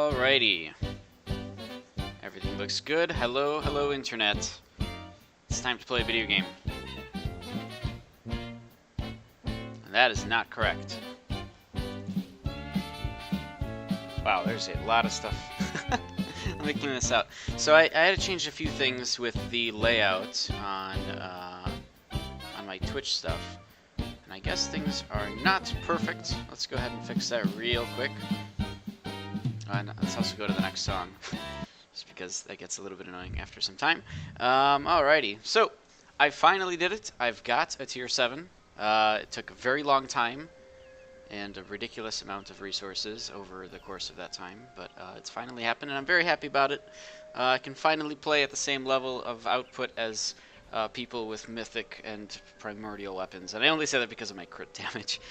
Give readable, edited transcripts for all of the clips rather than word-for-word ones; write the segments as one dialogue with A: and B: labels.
A: Alrighty. Everything looks good. Hello, hello, internet. It's time to play a video game. And that is not correct. Wow, there's a lot of stuff. Let me clean this out. So I had to change a few things with the layout on my Twitch stuff. And I guess things are not perfect. Let's go ahead and fix that real quick. And let's also go to the next song, just because that gets a little bit annoying after some time. Alrighty, so I finally did it. I've got a tier 7. It took a very long time and a ridiculous amount of resources over the course of that time, but it's finally happened, and I'm very happy about it. I can finally play at the same level of output as people with mythic and primordial weapons, and I only say that because of my crit damage.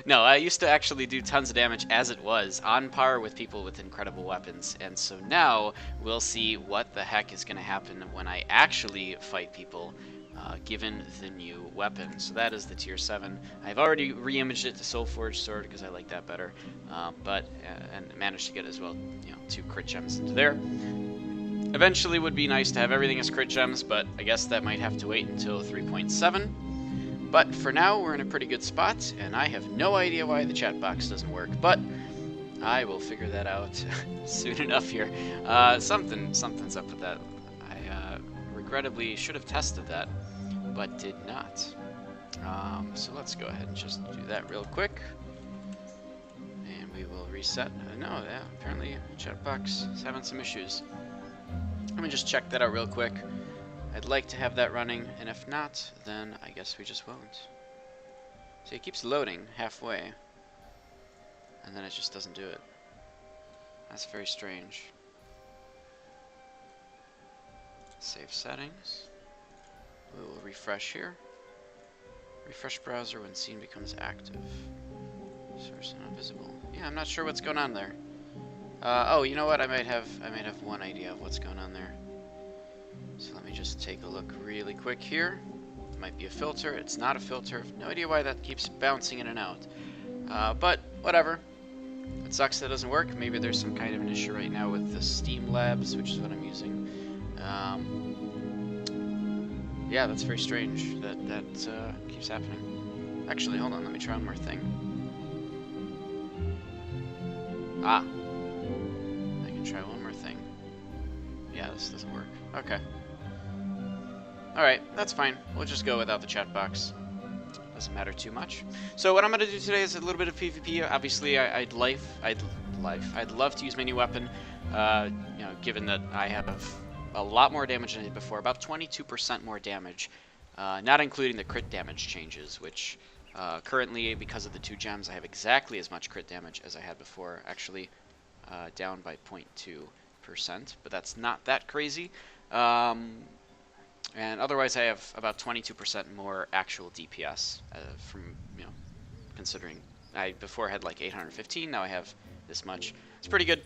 A: No, I used to actually do tons of damage as it was, on par with people with incredible weapons, and so now we'll see what the heck is going to happen when I actually fight people, given the new weapon. So that is the tier 7. I've already re-imaged it to Soulforged Sword because I like that better, and managed to get as well, 2 crit gems into there. Eventually would be nice to have everything as crit gems, but I guess that might have to wait until 3.7. But for now, we're in a pretty good spot, and I have no idea why the chat box doesn't work, but I will figure that out soon enough here. Something's up with that. I regrettably should have tested that, but did not. So let's go ahead and just do that real quick. And we will reset. Apparently the chat box is having some issues. Let me just check that out real quick. I'd like to have that running, and if not, then I guess we just won't. See, it keeps loading halfway, and then it just doesn't do it. That's very strange. Save settings. We will refresh here. Refresh browser when scene becomes active. Source not visible. Yeah, I'm not sure what's going on there. Oh, you know what? I might have one idea of what's going on there. So let me just take a look really quick here. It might be a filter. It's not a filter. No idea why that keeps bouncing in and out. But whatever. It sucks that it doesn't work. Maybe there's some kind of an issue right now with the Steam Labs, which is what I'm using. Yeah, that's very strange that keeps happening. Actually, hold on. Let me try one more thing. Try one more thing. Yeah, this doesn't work. Okay. Alright, that's fine. We'll just go without the chat box. Doesn't matter too much. So what I'm going to do today is a little bit of PvP. Obviously, I'd love to use my new weapon. Given that I have a lot more damage than I did before, about 22% more damage, not including the crit damage changes, which currently, because of the 2 gems, I have exactly as much crit damage as I had before. Actually, down by 0.2%, but that's not that crazy. And otherwise, I have about 22% more actual DPS from, considering I before had like 815, now I have this much. It's pretty good.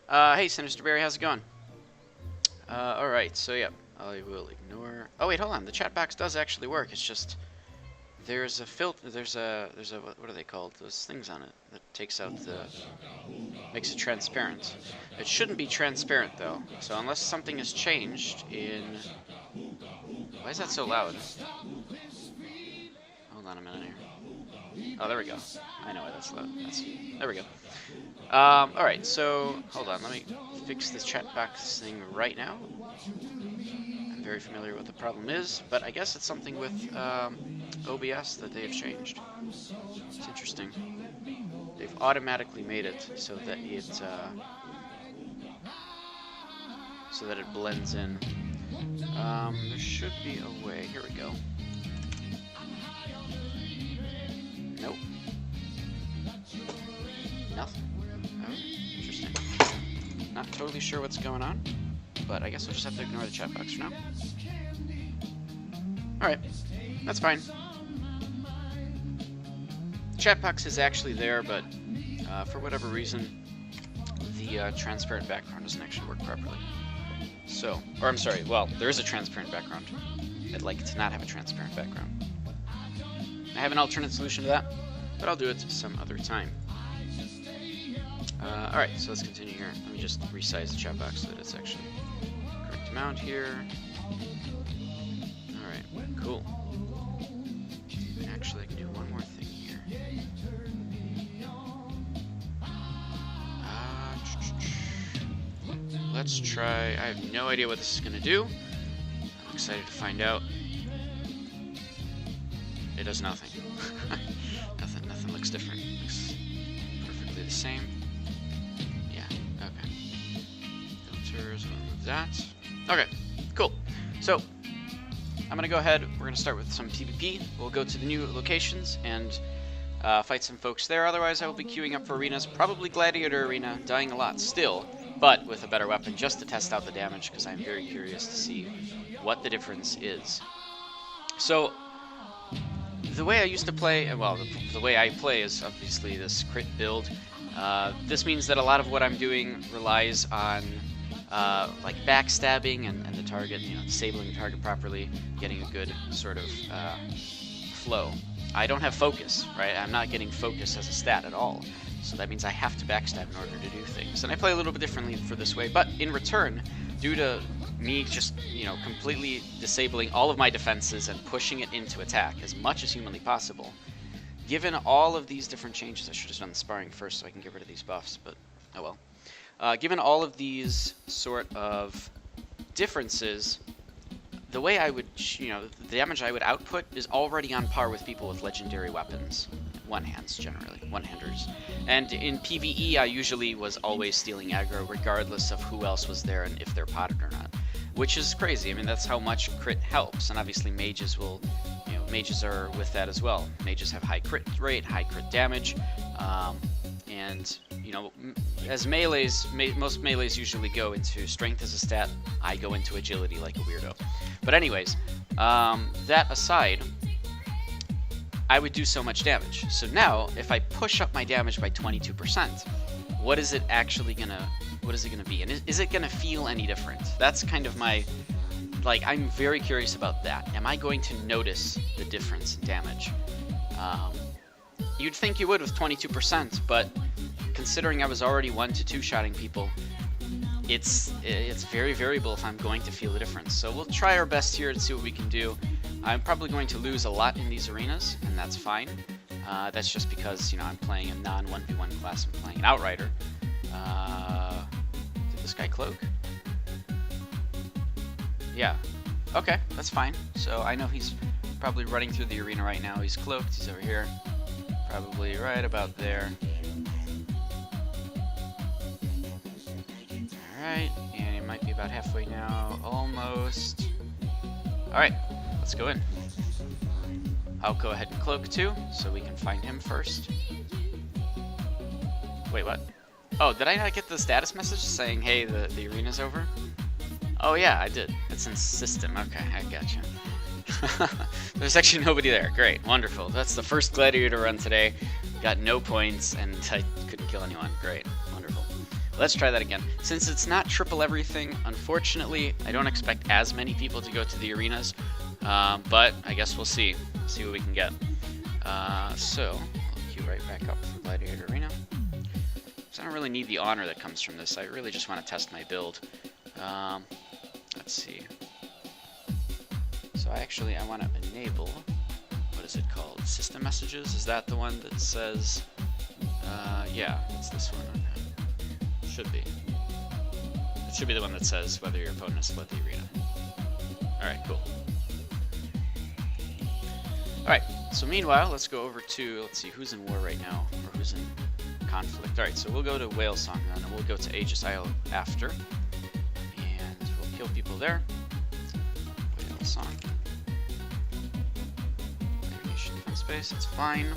A: Hey, Sinister Berry, how's it going? Alright, so yeah, I will ignore. Oh wait, hold on. The chat box does actually work. It's just there's a filter. There's a what are they called? Those things on it that takes out makes it transparent. It shouldn't be transparent though. So unless something has changed in. Why is that so loud? Hold on a minute here. Oh, there we go. I know why that's loud. There we go. Alright, so hold on. Let me fix this chat box thing right now. I'm very familiar with what the problem is, but I guess it's something with OBS that they have changed. It's interesting. They've automatically made it so that it blends in. There should be a way. Here we go. Nope. Nothing. Oh, interesting. Not totally sure what's going on, but I guess we'll just have to ignore the chat box for now. Alright, that's fine. The chat box is actually there, but for whatever reason, the transparent background doesn't actually work properly. So, or I'm sorry, well, there is a transparent background. I'd like to not have a transparent background. I have an alternate solution to that, but I'll do it some other time. Alright, so let's continue here. Let me just resize the chat box so that it's actually correct amount here. Alright, cool. Actually, I can do one more thing here. Let's try... I have no idea what this is going to do. I'm excited to find out. It does nothing. Nothing looks different. Looks perfectly the same. Yeah, okay. Filters, we'll remove that. Okay, cool. So, I'm going to go ahead, we're going to start with some PvP. We'll go to the new locations and fight some folks there. Otherwise, I will be queuing up for arenas, probably Gladiator Arena, dying a lot still, but with a better weapon just to test out the damage, because I'm very curious to see what the difference is. So, the way I used to play, well, the way I play is obviously this crit build. This means that a lot of what I'm doing relies on like backstabbing and the target, you know, disabling the target properly, getting a good sort of flow. I don't have focus, right? I'm not getting focus as a stat at all. So that means I have to backstab in order to do things. And I play a little bit differently for this way, but in return, due to me just, you know, completely disabling all of my defenses and pushing it into attack as much as humanly possible, given all of these different changes, I should have done the sparring first so I can get rid of these buffs, but oh well. Given all of these sort of differences, the way I would, you know, the damage I would output is already on par with people with legendary weapons. One-hands, generally. One-handers. And in PvE, I usually was always stealing aggro, regardless of who else was there and if they're potted or not. Which is crazy. I mean, that's how much crit helps. And obviously, mages will, you know, mages are with that as well. Mages have high crit rate, high crit damage. And, you know, as melees, most melees usually go into strength as a stat. I go into agility like a weirdo. But anyways, that aside, I would do so much damage. So now, if I push up my damage by 22%, what is it actually gonna be? And is it gonna feel any different? That's kind of my, like, I'm very curious about that. Am I going to notice the difference in damage? You'd think you would with 22%, but considering I was already 1 to 2-shotting people, it's very variable if I'm going to feel the difference. So we'll try our best here to see what we can do. I'm probably going to lose a lot in these arenas, and that's fine. That's just because, you know, I'm playing a non-1v1 class. I'm playing an Outrider. Did this guy cloak? Yeah. Okay, that's fine. So I know he's probably running through the arena right now. He's cloaked. He's over here. Probably right about there. Alright, and he might be about halfway now. Almost. Alright. Let's go in. I'll go ahead and cloak too, so we can find him first. Wait, what? Oh, did I not get the status message saying, hey, the arena's over? Oh yeah, I did. It's in system. Okay, I gotcha. There's actually nobody there. Great, wonderful. That's the first Gladiator run today. Got no points, and I couldn't kill anyone. Great, wonderful. Let's try that again. Since it's not triple everything, unfortunately, I don't expect as many people to go to the arenas. But I guess we'll see what we can get. So I'll queue right back up for Gladiator Arena. So I don't really need the honor that comes from this. I really just want to test my build. Let's see. So I want to enable, what is it called? System messages? Is that the one that says, yeah, it's this one. Should be. It should be the one that says whether your opponent has split the arena. Alright, cool. Alright, so meanwhile, let's go over to, let's see, who's in war right now, or who's in conflict. Alright, so we'll go to Whalesong then, and we'll go to Aegis Isle after. And we'll kill people there. Whalesong. Nation defense base, that's fine.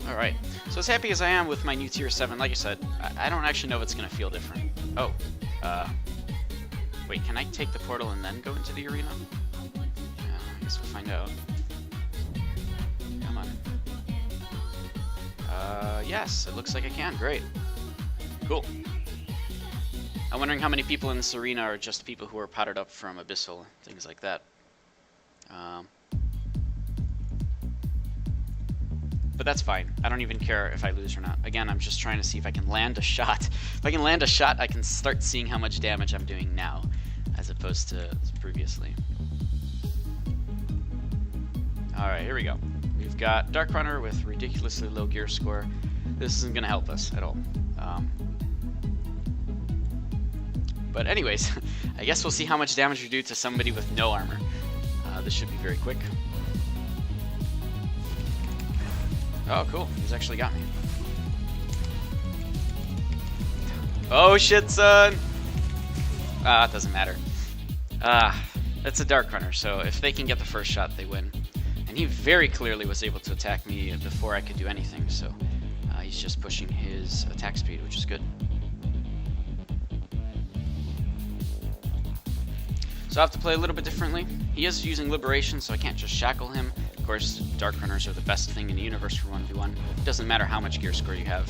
A: Alright, so as happy as I am with my new tier 7, like I said, I don't actually know if it's going to feel different. Oh, wait, can I take the portal and then go into the arena? I guess we'll find out. Come on. Yes, it looks like I can. Great. Cool. I'm wondering how many people in this arena are just people who are potted up from Abyssal, things like that. But that's fine. I don't even care if I lose or not. Again, I'm just trying to see if I can land a shot. If I can land a shot, I can start seeing how much damage I'm doing now, as opposed to previously. Alright, here we go. We've got Dark Runner with ridiculously low gear score. This isn't going to help us at all. But anyways, I guess we'll see how much damage we do to somebody with no armor. This should be very quick. Oh, cool. He's actually got me. Oh, shit, son! It doesn't matter. It's a Dark Runner, so if they can get the first shot, they win. And he very clearly was able to attack me before I could do anything, so he's just pushing his attack speed, which is good. So I have to play a little bit differently. He is using Liberation, so I can't just shackle him. Of course, Dark Runners are the best thing in the universe for 1v1. It doesn't matter how much gear score you have.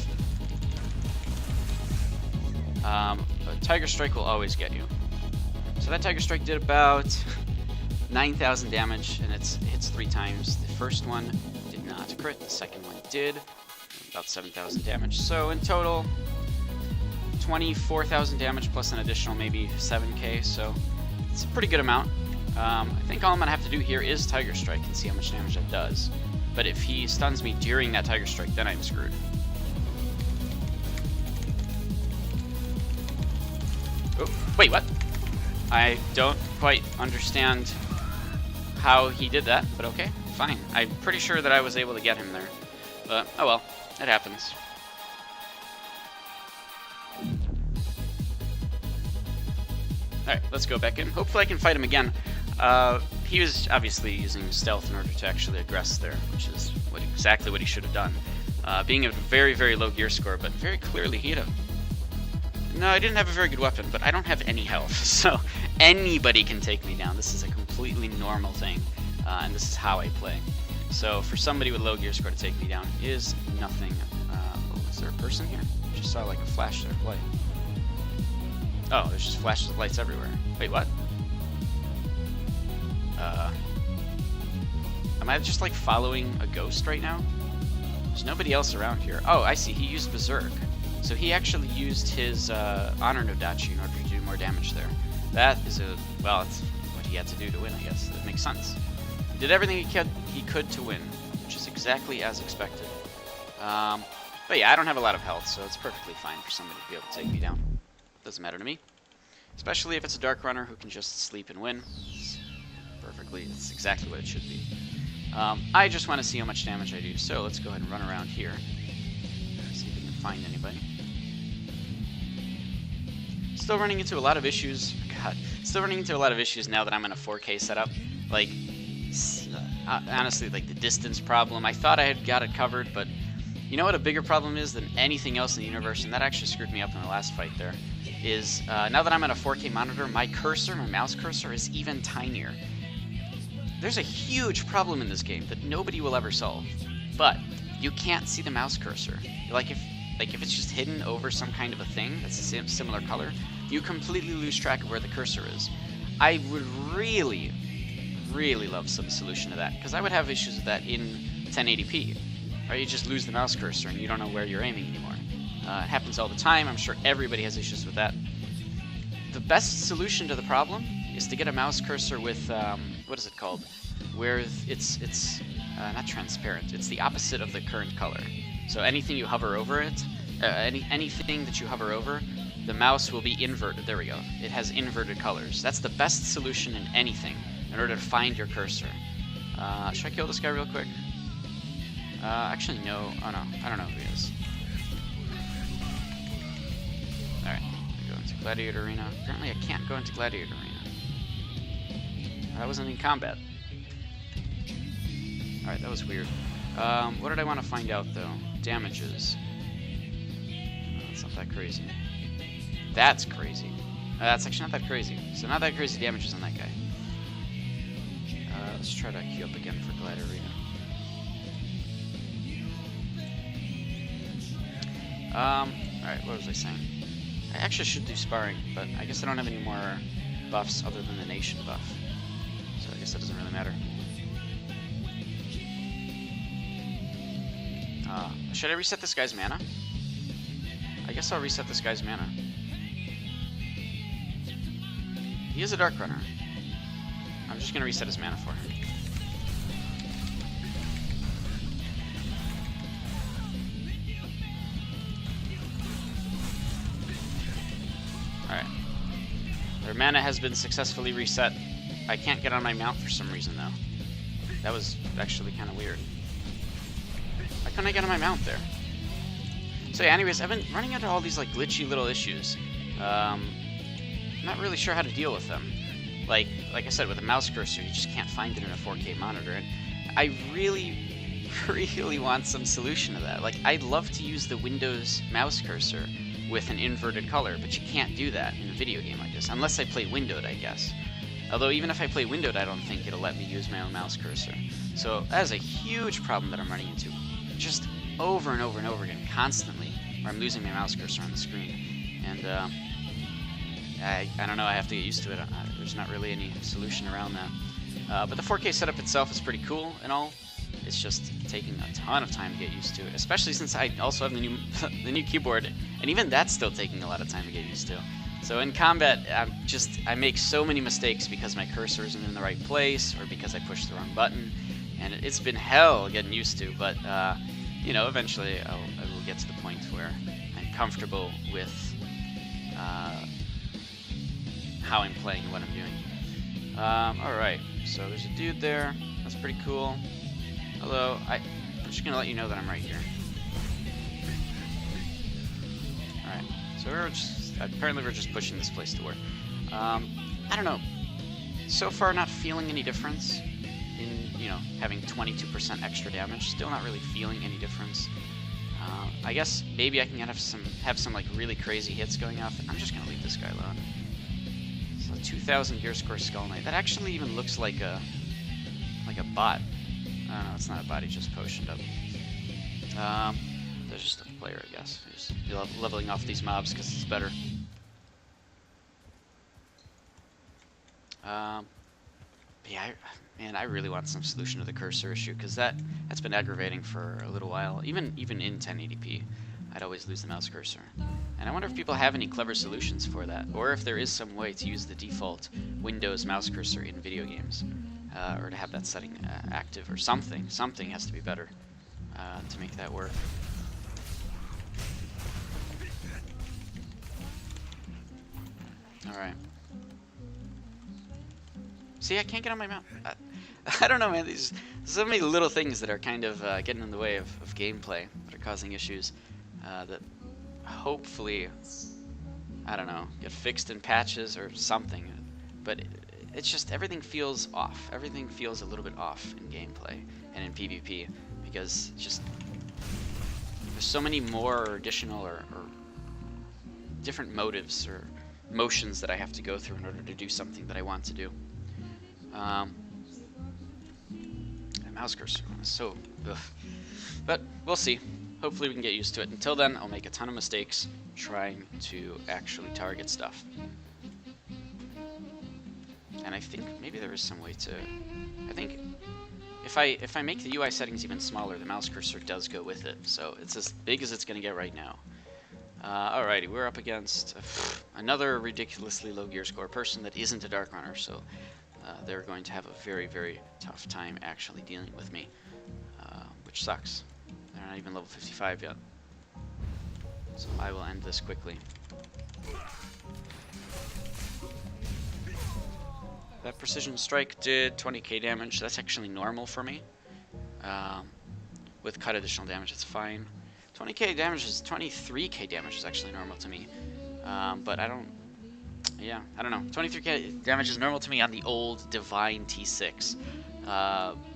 A: A Tiger Strike will always get you. So that Tiger Strike did about 9,000 damage, and it hits 3 times. The first one did not crit, the second one did. About 7,000 damage. So in total, 24,000 damage plus an additional maybe 7k, so it's a pretty good amount. I think all I'm going to have to do here is Tiger Strike and see how much damage that does. But if he stuns me during that Tiger Strike, then I'm screwed. Oh, wait, what? I don't quite understand how he did that, but okay, fine. I'm pretty sure that I was able to get him there. But, oh well, it happens. Alright, let's go back in. Hopefully I can fight him again. He was obviously using stealth in order to actually aggress there, which is exactly what he should have done. Being a very, very low gear score, but very clearly he had a... No, I didn't have a very good weapon, but I don't have any health, so anybody can take me down. This is a completely normal thing, and this is how I play. So for somebody with low gear score to take me down is nothing. Oh, is there a person here? I just saw like a flash there of light. Oh, there's just flashes of lights everywhere. Wait, what? Am I just like following a ghost right now? There's nobody else around here. Oh, I see. He used Berserk. So he actually used his Honor no Dachi in order to do more damage there. That is well, it's what he had to do to win, I guess. That makes sense. He did everything he could to win, which is exactly as expected. But yeah, I don't have a lot of health, so it's perfectly fine for somebody to be able to take me down. Doesn't matter to me. Especially if it's a Dark Runner who can just sleep and win. It's exactly what it should be. I just want to see how much damage I do, so let's go ahead and run around here. See if we can find anybody. Still running into a lot of issues. God, still running into a lot of issues now that I'm in a 4K setup. Like, honestly, like the distance problem. I thought I had got it covered, but you know what a bigger problem is than anything else in the universe, and that actually screwed me up in the last fight there, is now that I'm at a 4K monitor, my cursor, my mouse cursor, is even tinier. There's a huge problem in this game that nobody will ever solve, but you can't see the mouse cursor. Like if it's just hidden over some kind of a thing that's a similar color, you completely lose track of where the cursor is. I would really, really love some solution to that, because I would have issues with that in 1080p. Right? You just lose the mouse cursor and you don't know where you're aiming anymore. It happens all the time. I'm sure everybody has issues with that. The best solution to the problem is to get a mouse cursor with what is it called? Where it's not transparent. It's the opposite of the current color. So anything you hover over it, anything that you hover over, the mouse will be inverted. There we go. It has inverted colors. That's the best solution in anything in order to find your cursor. Should I kill this guy real quick? Actually, no. Oh no, I don't know who he is. Alright, go into Gladiator Arena. Apparently I can't go into Gladiator Arena. I wasn't in combat. Alright, that was weird. What did I want to find out, though? Damages. That's not that crazy. That's crazy. That's actually not that crazy. So not that crazy damages on that guy. Let's try to queue up again for Gladiator Arena. Alright, what was I saying? I actually should do sparring, but I guess I don't have any more buffs other than the nation buff. So I guess that doesn't really matter. Should I reset this guy's mana? I guess I'll reset this guy's mana. He is a Dark Runner. I'm just gonna reset his mana for him. Alright. Their mana has been successfully reset. I can't get on my mount for some reason, though. That was actually kind of weird. Why couldn't I get on my mount there? So yeah, anyways, I've been running into all these like glitchy little issues. I'm not really sure how to deal with them. Like I said, with a mouse cursor, you just can't find it in a 4K monitor. And I really, really want some solution to that. Like, I'd love to use the Windows mouse cursor with an inverted color, but you can't do that in a video game like this, unless I play windowed, I guess. Although even if I play windowed, I don't think it'll let me use my own mouse cursor. So that is a huge problem that I'm running into, just over and over and over again, constantly, where I'm losing my mouse cursor on the screen. And I don't know, I have to get used to it. There's not really any solution around that. But the 4K setup itself is pretty cool and all. It's just taking a ton of time to get used to, especially since I also have the new the new keyboard, and even that's still taking a lot of time to get used to. So in combat, I make so many mistakes because my cursor isn't in the right place, or because I pushed the wrong button, and it's been hell getting used to. But you know, eventually I will get to the point where I'm comfortable with how I'm playing and what I'm doing. Alright, so there's a dude there. That's pretty cool. Hello, I'm just gonna let you know that I'm right here. Alright, so apparently we're just pushing this place to war. I don't know. So far, not feeling any difference in, you know, having 22% extra damage. Still not really feeling any difference. I guess maybe I can have some like really crazy hits going off. I'm just gonna leave this guy alone. So 2,000 gear score Skull Knight. That actually even looks like a bot. No, it's not a bot. He just potioned up. There's just a player, I guess. Just leveling off these mobs because it's better. Yeah, man, I really want some solution to the cursor issue, because that's been aggravating for a little while. Even in 1080p, I'd always lose the mouse cursor. And I wonder if people have any clever solutions for that, or if there is some way to use the default Windows mouse cursor in video games, or to have that setting active, or something. Something has to be better to make that work. Alright. See, I can't get on my mount. I don't know, man. There's so many little things that are kind of getting in the way of gameplay that are causing issues that hopefully, I don't know, get fixed in patches or something. But it's just everything feels off. Everything feels a little bit off in gameplay and in PvP, because just there's so many more or additional or different motives or motions that I have to go through in order to do something that I want to do. The mouse cursor is so ugh. But we'll see. Hopefully we can get used to it. Until then, I'll make a ton of mistakes trying to actually target stuff. And I think maybe there is some way to... I think if I make the UI settings even smaller, the mouse cursor does go with it. So it's as big as it's going to get right now. Alrighty, we're up against another ridiculously low gear score person that isn't a Dark Runner, so they're going to have a very, very tough time actually dealing with me, which sucks. They're not even level 55 yet. So I will end this quickly. That precision strike did 20k damage. That's actually normal for me. With cut additional damage, it's fine. 20k damage is 23k damage is actually normal to me. But I don't... Yeah, I don't know. 23k damage is normal to me on the old Divine T6.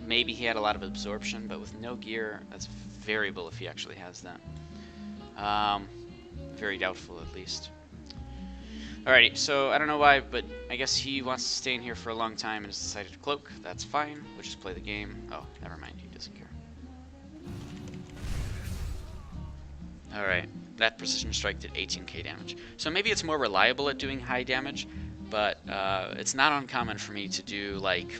A: Maybe he had a lot of absorption, but with no gear, that's variable if he actually has that. Very doubtful, at least. Alrighty, so I don't know why, but I guess he wants to stay in here for a long time and has decided to cloak. That's fine. We'll just play the game. Oh, never mind. He doesn't care. Alright, that precision strike did 18k damage. So maybe it's more reliable at doing high damage, but it's not uncommon for me to do like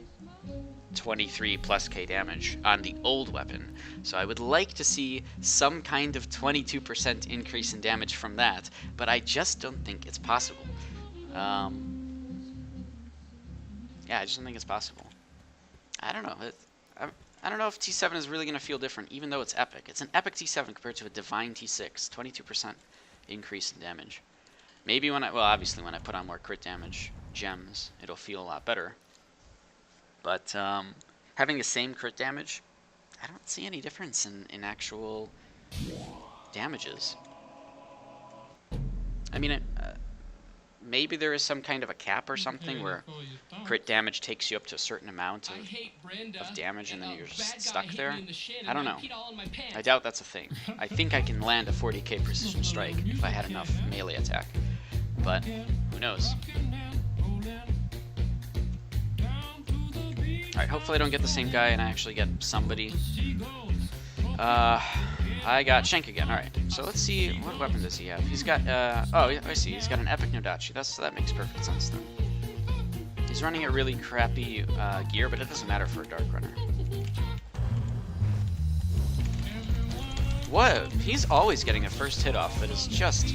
A: 23 plus K damage on the old weapon. So I would like to see some kind of 22% increase in damage from that, but I just don't think it's possible. Yeah, I just don't think it's possible. I don't know. I don't know if T7 is really going to feel different, even though it's epic. It's an epic T7 compared to a divine T6. 22% increase in damage. Maybe when well, obviously when I put on more crit damage gems, it'll feel a lot better. But having the same crit damage, I don't see any difference in actual damages. I mean, maybe there is some kind of a cap or something where crit damage takes you up to a certain amount of damage and then you're just stuck there. I don't know. I doubt that's a thing. I think I can land a 40k precision strike if I had enough melee attack. But who knows? Alright, hopefully I don't get the same guy and I actually get somebody. I got Shank again. Alright, so let's see, what weapon does he have? He's got, oh, I see, he's got an Epic Nodachi. That makes perfect sense then. He's running a really crappy gear, but it doesn't matter for a Dark Runner. What? He's always getting the first hit off. That is just...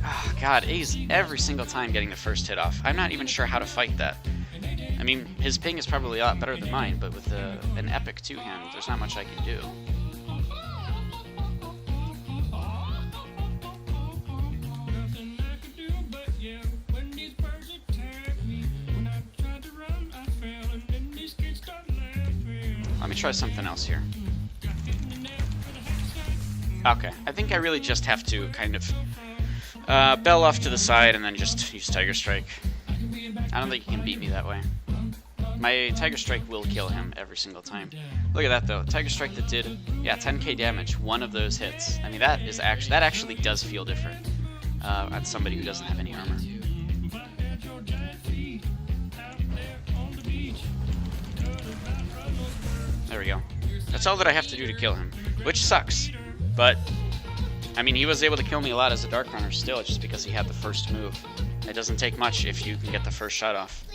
A: Oh, God, he's every single time getting the first hit off. I'm not even sure how to fight that. I mean, his ping is probably a lot better than mine, but with an Epic two-hand, there's not much I can do. Let me try something else here. Okay, I think I really just have to kind of bell off to the side and then just use Tiger Strike. I don't think he can beat me that way. My Tiger Strike will kill him every single time. Look at that though, Tiger Strike that did, yeah, 10k damage, one of those hits. I mean, that actually does feel different on somebody who doesn't have any armor. There we go. That's all that I have to do to kill him, which sucks. But, I mean, he was able to kill me a lot as a Dark Runner still, just because he had the first move. It doesn't take much if you can get the first shot off.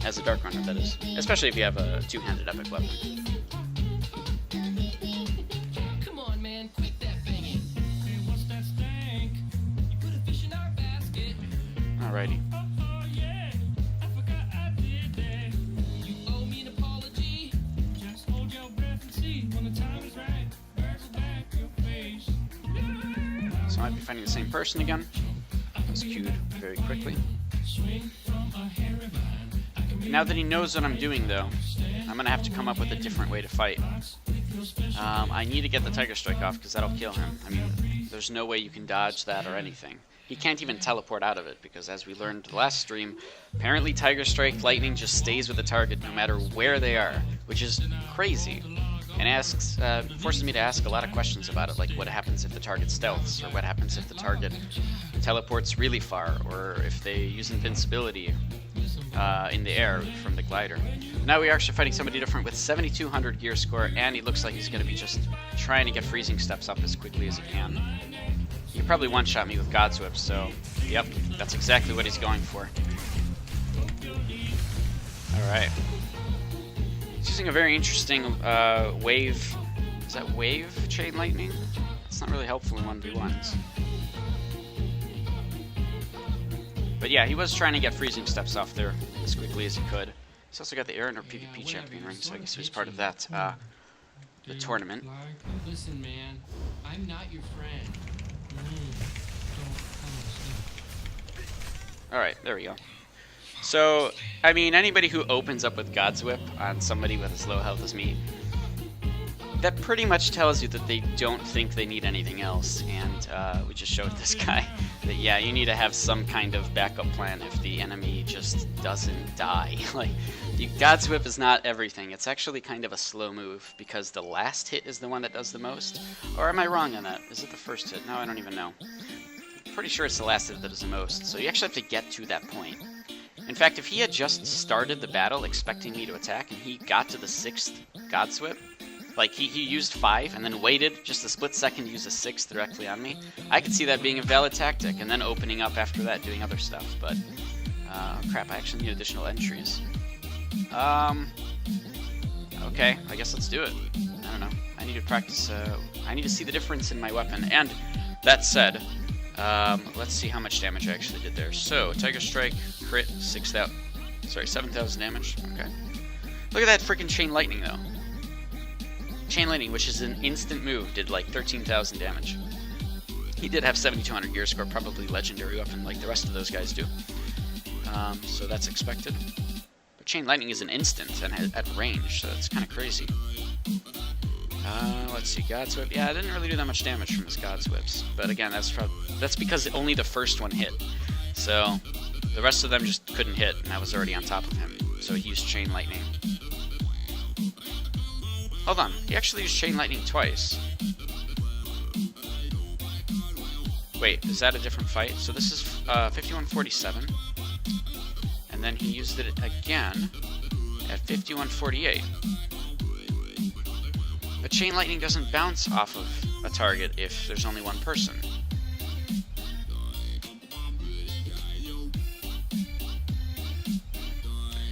A: As a Dark Runner, that is. Especially if you have a two-handed epic weapon. Come on, man, quit that banging. Alrighty. So I might be finding the same person again. That's queued very quickly. Now that he knows what I'm doing, though, I'm going to have to come up with a different way to fight. I need to get the Tiger Strike off, because that'll kill him. I mean, there's no way you can dodge that or anything. He can't even teleport out of it, because as we learned last stream, apparently Tiger Strike Lightning just stays with the target no matter where they are, which is crazy. And forces me to ask a lot of questions about it, like what happens if the target stealths, or what happens if the target teleports really far, or if they use invincibility in the air from the glider. Now we are actually fighting somebody different with 7,200 gear score, and he looks like he's going to be just trying to get freezing steps up as quickly as he can. He can probably one-shot me with God's Whip, so yep, that's exactly what he's going for. Alright. He's using a very interesting wave. Is that wave chain lightning? It's not really helpful in 1v1s. But yeah, he was trying to get freezing steps off there as quickly as he could. He's also got the Air PvP champion ring, so I guess he was part of that the tournament.
B: Listen, man, I'm not your friend.
A: Alright, there we go. So, I mean, anybody who opens up with God's Whip on somebody with as low health as me, that pretty much tells you that they don't think they need anything else, and we just showed this guy that, yeah, you need to have some kind of backup plan if the enemy just doesn't die. Like, God's Whip is not everything. It's actually kind of a slow move, because the last hit is the one that does the most. Or am I wrong on that? Is it the first hit? No, I don't even know. I'm pretty sure it's the last hit that does the most, so you actually have to get to that point. In fact, if he had just started the battle expecting me to attack, and he got to the 6th God's Whip, like he used 5 and then waited just a split second to use a 6th directly on me, I could see that being a valid tactic, and then opening up after that, doing other stuff. But, crap, I actually need additional entries. Okay, I guess let's do it. I don't know. I need to practice, I need to see the difference in my weapon. And that said, let's see how much damage I actually did there. So, Tiger Strike, crit, 7,000 damage. Okay. Look at that freaking Chain Lightning, though. Chain Lightning, which is an instant move, did like 13,000 damage. He did have 7,200 gear score, probably legendary weapon like the rest of those guys do. So that's expected. But Chain Lightning is an instant and at range, so that's kind of crazy. Let's see, God's Whip. Yeah, I didn't really do that much damage from his God's Whips. But again, that's because only the first one hit. So the rest of them just couldn't hit, and I was already on top of him. So he used Chain Lightning. Hold on, he actually used Chain Lightning twice. Wait, is that a different fight? So this is 5147. And then he used it again at 5148. But Chain Lightning doesn't bounce off of a target if there's only one person.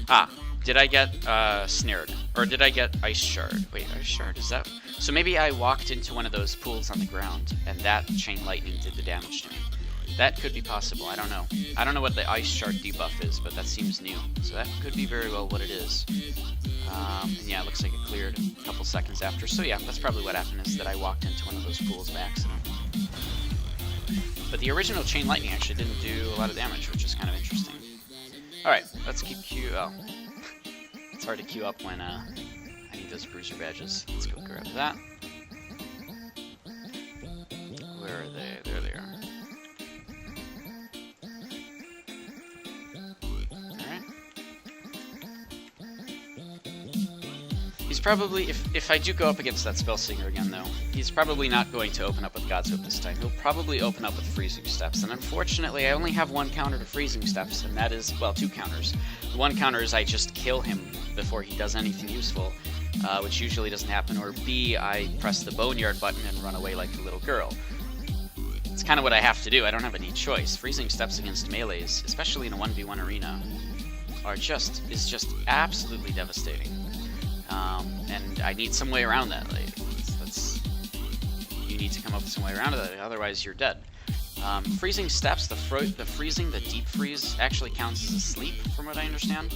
A: Ah, did I get snared? Or did I get Ice Shard? Wait, Ice Shard, is that... So maybe I walked into one of those pools on the ground, and that Chain Lightning did the damage to me. That could be possible, I don't know. I don't know what the Ice Shard debuff is, but that seems new. So that could be very well what it is. And yeah, it looks like it cleared a couple seconds after. So yeah, that's probably what happened, is that I walked into one of those pools by accident. But the original Chain Lightning actually didn't do a lot of damage, which is kind of interesting. Alright, let's keep Q... Oh. It's hard to queue up when I need those bruiser badges. Let's go grab that. Where are they? There they are. Alright. He's probably, if I do go up against that Spellsinger again though, he's probably not going to open up with God's Whip this time. He'll probably open up with Freezing Steps, and unfortunately I only have one counter to Freezing Steps, and that is, well, two counters. The one counter is I just kill him before he does anything useful, which usually doesn't happen, or B, I press the Boneyard button and run away like a little girl. It's kind of what I have to do. I don't have any choice. Freezing Steps against melees, especially in a 1v1 arena, is just absolutely devastating. And I need some way around that. Like, you need to come up with some way around that, otherwise you're dead. Freezing Steps, the deep freeze, actually counts as a sleep, from what I understand.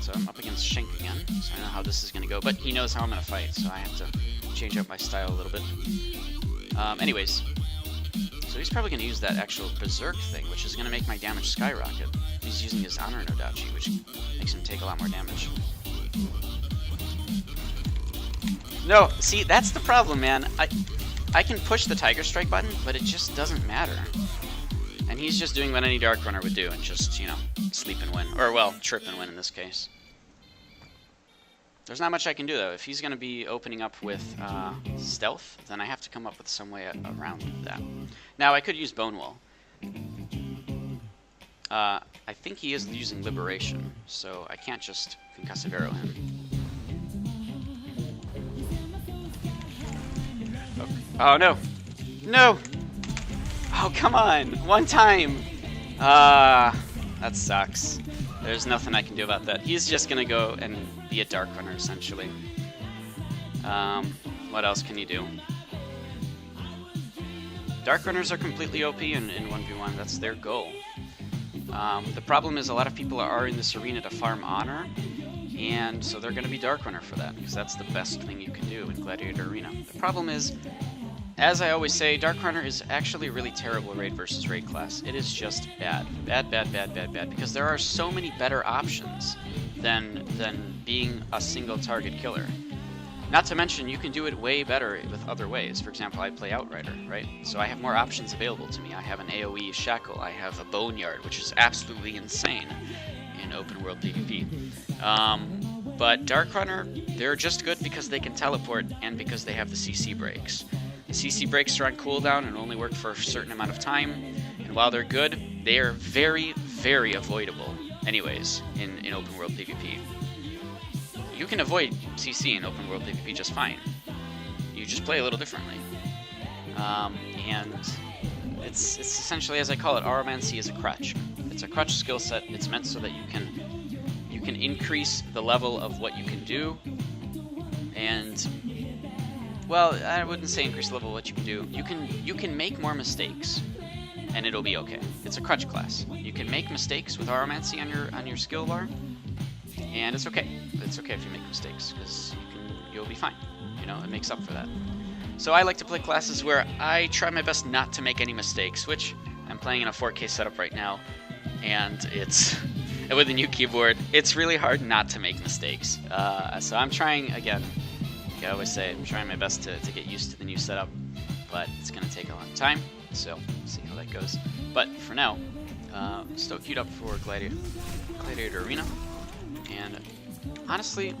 A: So I'm up against Shank again, so I don't know how this is going to go, but he knows how I'm going to fight, so I have to change up my style a little bit. Anyways, so he's probably going to use that actual Berserk thing, which is going to make my damage skyrocket. He's using his Honor no Dachi, which makes him take a lot more damage. No, see, that's the problem, man. I can push the Tiger Strike button, but it just doesn't matter. And he's just doing what any Dark Runner would do, and just, you know, sleep and win. Or, well, trip and win in this case. There's not much I can do, though. If he's going to be opening up with Stealth, then I have to come up with some way around that. Now, I could use Bone Wall. I think he is using Liberation, so I can't just Concussive Arrow him. Oh, no. No! Oh, come on! One time! That sucks. There's nothing I can do about that. He's just gonna go and be a Dark Runner, essentially. What else can he do? Dark Runners are completely OP in 1v1. That's their goal. The problem is a lot of people are in this arena to farm honor, and so they're going to be Dark Runner for that, because that's the best thing you can do in Gladiator Arena. The problem is, as I always say, Dark Runner is actually a really terrible raid versus raid class. It is just bad. Bad, bad, bad, bad, bad, because there are so many better options than being a single target killer. Not to mention, you can do it way better with other ways. For example, I play Outrider, right? So I have more options available to me. I have an AoE Shackle, I have a Boneyard, which is absolutely insane in open world PvP. But Dark Runner, they're just good because they can teleport and because they have the CC breaks. The CC breaks are on cooldown and only work for a certain amount of time, and while they're good, they are very, very avoidable anyways in open world PvP. You can avoid CC in open world PvP just fine. You just play a little differently. And it's essentially, as I call it, Aromancy is a crutch. It's a crutch skill set. It's meant so that you You can increase the level of what you can do, and well, I wouldn't say increase the level of what you can do. You can make more mistakes, and it'll be okay. It's a crutch class. You can make mistakes with Aromancy on your skill bar, and it's okay. It's okay if you make mistakes, because you'll be fine. You know, it makes up for that. So I like to play classes where I try my best not to make any mistakes, which I'm playing in a 4K setup right now, and it's with a new keyboard. It's really hard not to make mistakes. So I'm trying again. Like I always say, I'm trying my best to get used to the new setup, but it's going to take a long time, so we'll see how that goes. But for now, still queued up for Gladiator Arena, and honestly,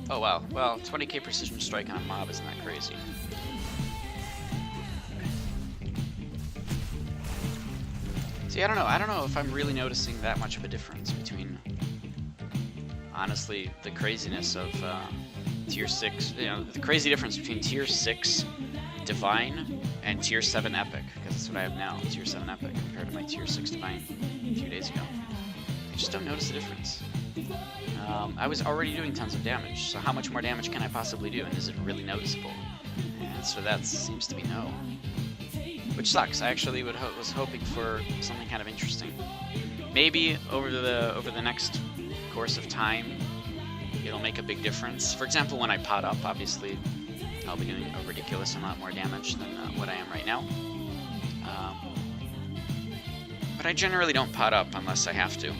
A: oh wow, well, 20k precision strike on a mob isn't that crazy. See, I don't know if I'm really noticing that much of a difference between, honestly, the craziness of Tier 6, you know, the crazy difference between Tier 6 Divine and Tier 7 Epic, because that's what I have now, Tier 7 Epic, compared to my Tier 6 Divine a few days ago. I just don't notice the difference. I was already doing tons of damage, so how much more damage can I possibly do, and is it really noticeable? And so that seems to be no. Which sucks. I actually was hoping for something kind of interesting. Maybe over the next course of time, it'll make a big difference. For example, when I pot up, obviously, I'll be doing a ridiculous amount more damage than what I am right now. But I generally don't pot up unless I have to.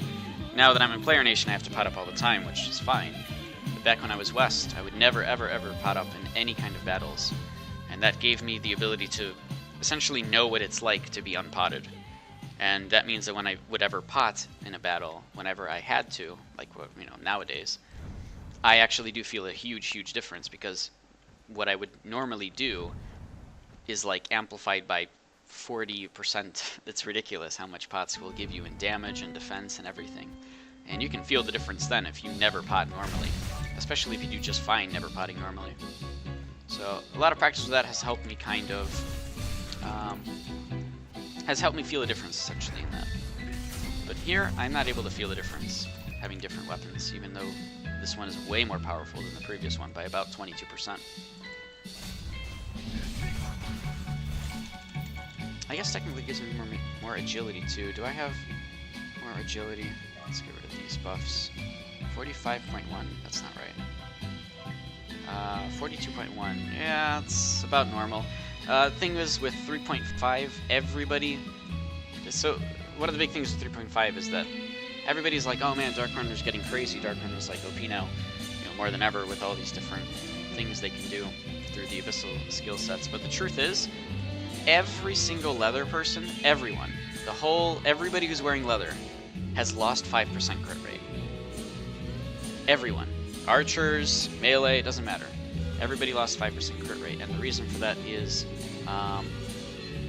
A: Now that I'm in Player Nation, I have to pot up all the time, which is fine. But back when I was West, I would never, ever, ever pot up in any kind of battles. And that gave me the ability to essentially know what it's like to be unpotted. And that means that when I would ever pot in a battle, whenever I had to, like, you know, nowadays, I actually do feel a huge, huge difference, because what I would normally do is like amplified by 40%. It's ridiculous how much pots will give you in damage and defense and everything. And you can feel the difference then if you never pot normally, especially if you do just fine never potting normally. So a lot of practice with that has helped me kind of, has helped me feel a difference essentially in that. But here, I'm not able to feel the difference having different weapons, even though this one is way more powerful than the previous one by about 22%. I guess technically it gives me more agility too. Do I have more agility? Let's get rid of these buffs. 45.1, that's not right. 42.1, yeah, it's about normal. Thing is, with 3.5, everybody... So, one of the big things with 3.5 is that everybody's like, oh man, Dark Runner's getting crazy. Dark Runner's like OP now, you know, more than ever with all these different things they can do through the Abyssal skill sets. But the truth is, every single leather person, everyone, everybody who's wearing leather has lost 5% crit rate. Everyone. Archers, melee, it doesn't matter. Everybody lost 5% crit rate, and the reason for that is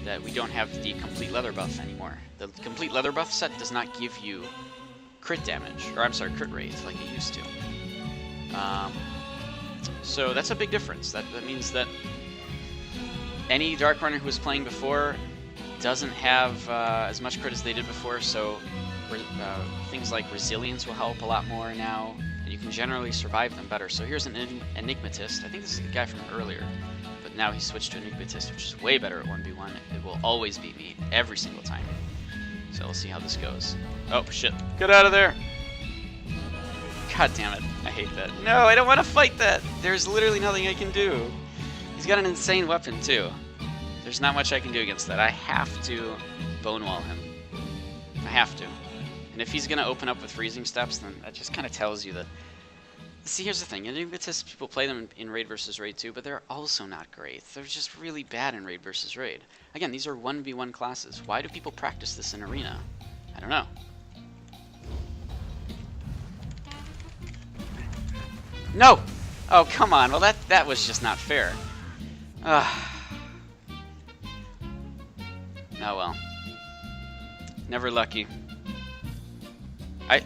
A: that we don't have the complete leather buff anymore. The complete leather buff set does not give you crit damage, or I'm sorry, crit rate like it used to. So that's a big difference. That means that any Dark Runner who was playing before doesn't have as much crit as they did before, so things like resilience will help a lot more now, and you can generally survive them better. So here's an Enigmatist. I think this is the guy from earlier, but now he's switched to Enigmatist, which is way better at 1v1. It will always beat me every single time. So we'll see how this goes. Oh, shit. Get out of there! God damn it. I hate that. No, I don't want to fight that! There's literally nothing I can do. He's got an insane weapon, too. There's not much I can do against that. I have to bone wall him. I have to. And if he's going to open up with freezing steps, then that just kind of tells you that... See, here's the thing. Enigmatists, people play them in Raid vs. Raid 2, but they're also not great. They're just really bad in Raid vs. Raid. Again, these are 1v1 classes. Why do people practice this in Arena? I don't know. No! Oh, come on. Well, that was just not fair. Oh, well. Never lucky.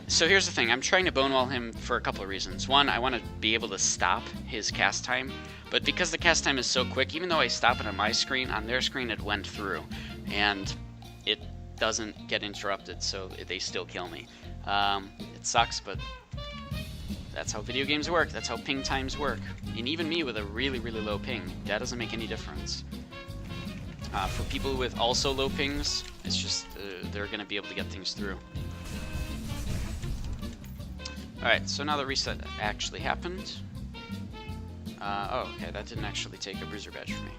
A: So here's the thing. I'm trying to bonewall him for a couple of reasons. One, I want to be able to stop his cast time. But because the cast time is so quick, even though I stop it on my screen, on their screen it went through. And it doesn't get interrupted, so they still kill me. It sucks, but that's how video games work. That's how ping times work. And even me with a really, really low ping, that doesn't make any difference. For people with also low pings, it's just they're going to be able to get things through. Alright, so now the reset actually happened. Oh, okay, that didn't actually take a bruiser badge for me.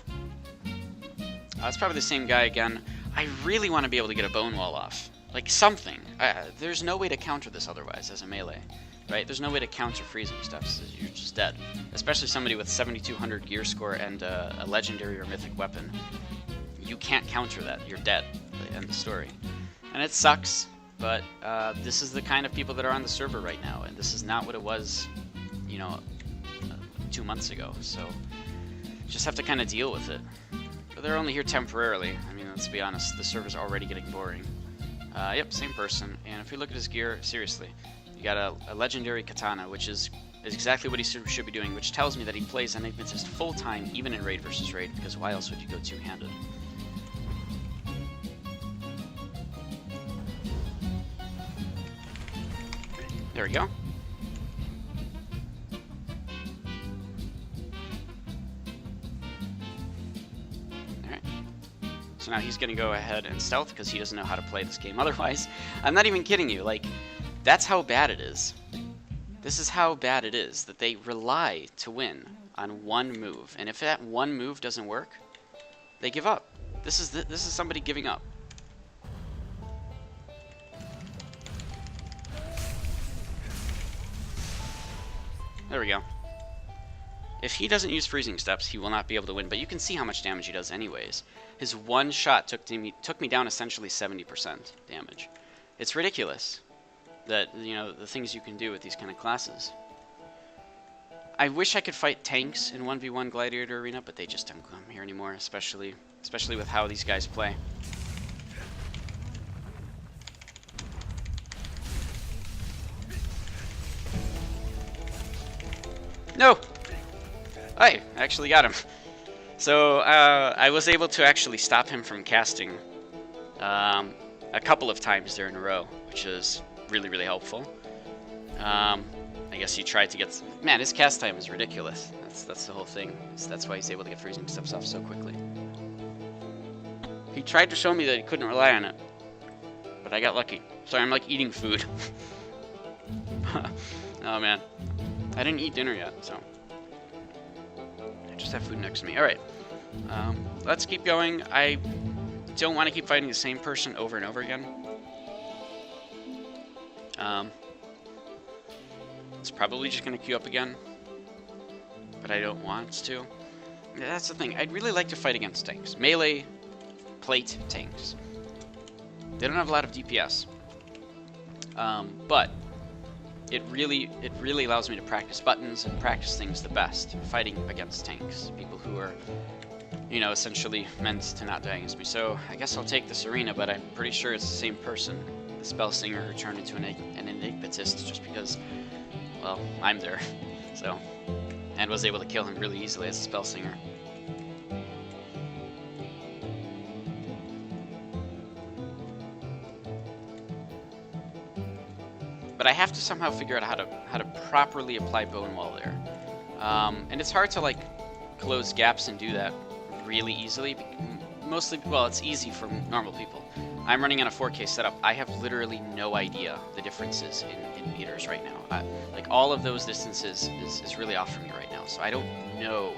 A: It's probably the same guy again. I really want to be able to get a bone wall off. Like, something. There's no way to counter this otherwise as a melee. Right? There's no way to counter freezing stuff, so you're just dead. Especially somebody with 7,200 gear score and a legendary or mythic weapon. You can't counter that. You're dead. End the story. And it sucks, but this is the kind of people that are on the server right now, and this is not what it was, you know, 2 months ago. So just have to kind of deal with it. But they're only here temporarily. I mean, let's be honest, the server's already getting boring. Yep, same person. And if we look at his gear, seriously, you got a legendary katana, which is exactly what he should be doing, which tells me that he plays Enigmatist full-time, even in raid versus raid, because why else would you go two-handed? There we go. Alright. So now he's gonna go ahead and stealth because he doesn't know how to play this game otherwise. I'm not even kidding you, like, that's how bad it is. This is how bad it is, that they rely to win on one move. And if that one move doesn't work, they give up. This is somebody giving up. There we go. If he doesn't use freezing steps, he will not be able to win, but you can see how much damage he does anyways. His one shot took me down essentially 70% damage. It's ridiculous that, you know, the things you can do with these kind of classes. I wish I could fight tanks in 1v1 Gladiator Arena, but they just don't come here anymore, especially with how these guys play. No! I actually got him. So, I was able to actually stop him from casting a couple of times there in a row, which is really, really helpful. I guess he tried to get... Man, his cast time is ridiculous. That's the whole thing. That's why he's able to get freezing steps off so quickly. He tried to show me that he couldn't rely on it, but I got lucky. Sorry, I'm like eating food. Oh man. I didn't eat dinner yet, so I just have food next to me. Alright, let's keep going. I don't want to keep fighting the same person over and over again. It's probably just going to queue up again, but I don't want to. That's the thing. I'd really like to fight against tanks. Melee, plate tanks. They don't have a lot of DPS, but it really allows me to practice buttons and practice things the best, fighting against tanks. People who are, you know, essentially meant to not die against me. So I guess I'll take this arena, but I'm pretty sure it's the same person. The spell singer who turned into an enigmatist just because, well, I'm there. So, and was able to kill him really easily as a spell singer. But I have to somehow figure out how to properly apply bone wall there. And it's hard to like close gaps and do that really easily. Mostly, well, it's easy for normal people. I'm running on a 4K setup. I have literally no idea the differences in meters right now. Like all of those distances is really off for me right now. So I don't know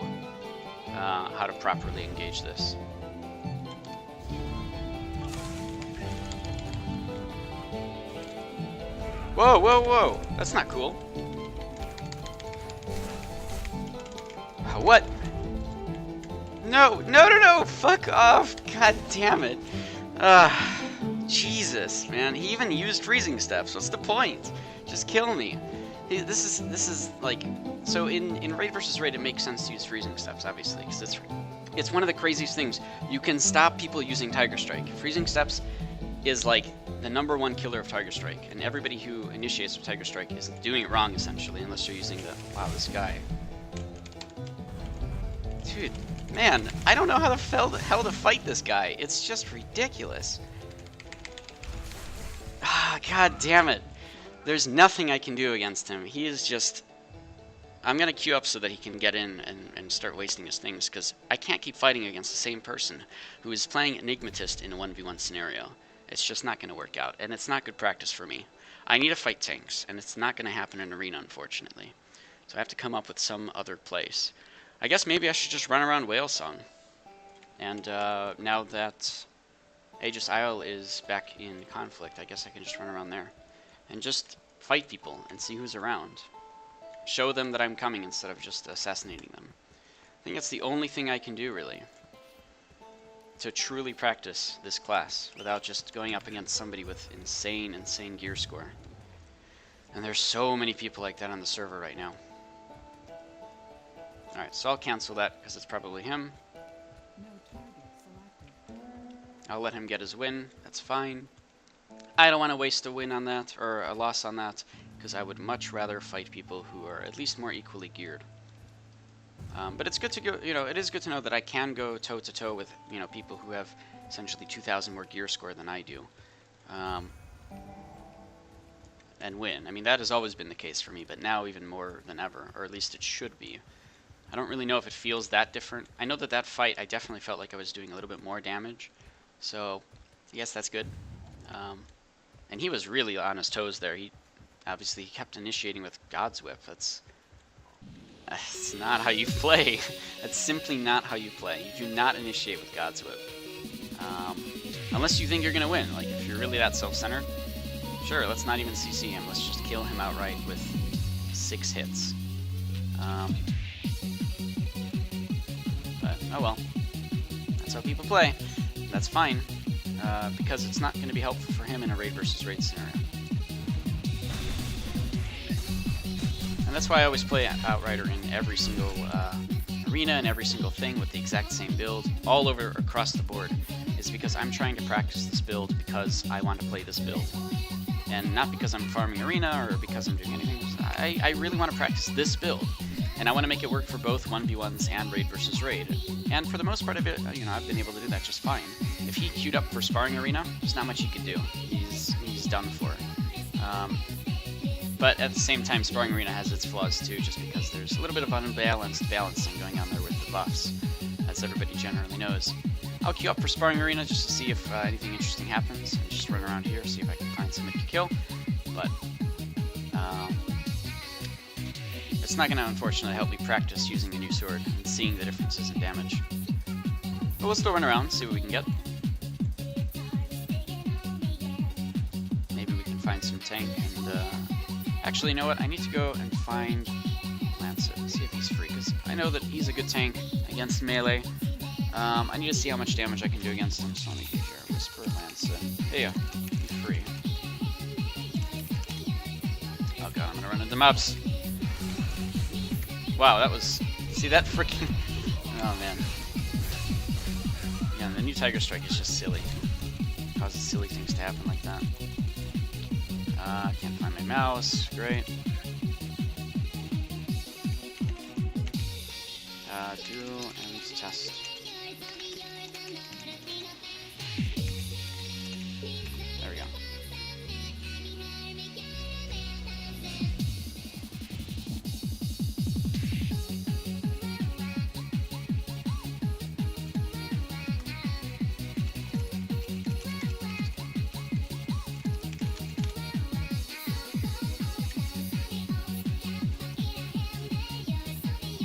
A: how to properly engage this. Whoa, whoa, whoa! That's not cool. What? No, no, no, no! Fuck off! God damn it! Jesus, man. He even used freezing steps. What's the point? Just kill me. This is like... So in raid versus raid, it makes sense to use freezing steps, obviously, because it's one of the craziest things. You can stop people using Tiger Strike. Freezing steps is like the #1 killer of Tiger Strike, and everybody who initiates with Tiger Strike is doing it wrong, essentially, unless you're using the... Wow, this guy. Dude, man, I don't know how the hell to fight this guy. It's just ridiculous. Ah, god damn it. There's nothing I can do against him. He is just... I'm going to queue up so that he can get in and start wasting his things, because I can't keep fighting against the same person who is playing Enigmatist in a 1v1 scenario. It's just not going to work out, and it's not good practice for me. I need to fight tanks, and it's not going to happen in Arena, unfortunately. So I have to come up with some other place. I guess maybe I should just run around Whalesong. And now that Aegis Isle is back in conflict, I guess I can just run around there. And just fight people and see who's around. Show them that I'm coming instead of just assassinating them. I think that's the only thing I can do, really, to truly practice this class without just going up against somebody with insane gear score. And there's so many people like that on the server right now. Alright, so I'll cancel that because it's probably him. I'll let him get his win. That's fine. I don't want to waste a win on that, or a loss on that, because I would much rather fight people who are at least more equally geared. But it's good to go, it is good to know that I can go toe-to-toe with, people who have essentially 2,000 more gear score than I do. And win. I mean, that has always been the case for me, but now even more than ever, or at least it should be. I don't really know if it feels that different. I know that that fight, I definitely felt like I was doing a little bit more damage, so I guess that's good. And he was really on his toes there. He kept initiating with God's Whip. That's not how you play. That's simply not how you play. You do not initiate with God's Whip. Unless you think you're going to win. Like, if you're really that self-centered, sure, let's not even CC him. Let's just kill him outright with 6 hits. But, oh well. That's how people play. That's fine. Because it's not going to be helpful for him in a raid versus raid scenario. And that's why I always play Outrider in every single arena and every single thing with the exact same build, all over across the board. Is because I'm trying to practice this build because I want to play this build. And not because I'm farming Arena or because I'm doing anything. I really want to practice this build. And I want to make it work for both 1v1s and raid versus raid. And for the most part of it, I've been able to do that just fine. If he queued up for sparring Arena, there's not much he could do. He's done for. But at the same time, sparring Arena has its flaws too, just because there's a little bit of unbalanced balancing going on there with the buffs, as everybody generally knows. I'll queue up for sparring Arena just to see if anything interesting happens, and just run around here, see if I can find somebody to kill. But it's not going to, unfortunately, help me practice using a new sword and seeing the differences in damage. But we'll still run around, see what we can get. Maybe we can find some tank, and actually, you know what? I need to go and find Lancet, see if he's free, because I know that he's a good tank against melee. I need to see how much damage I can do against him, so let me get here. Whisper Lancet. There you go. He's free. Oh god, I'm gonna run into mobs. Wow, that was... See that freaking... Oh man. Yeah, the new Tiger Strike is just silly. It causes silly things to happen like that. I can't find my mouse. Great. Do and test. There we go.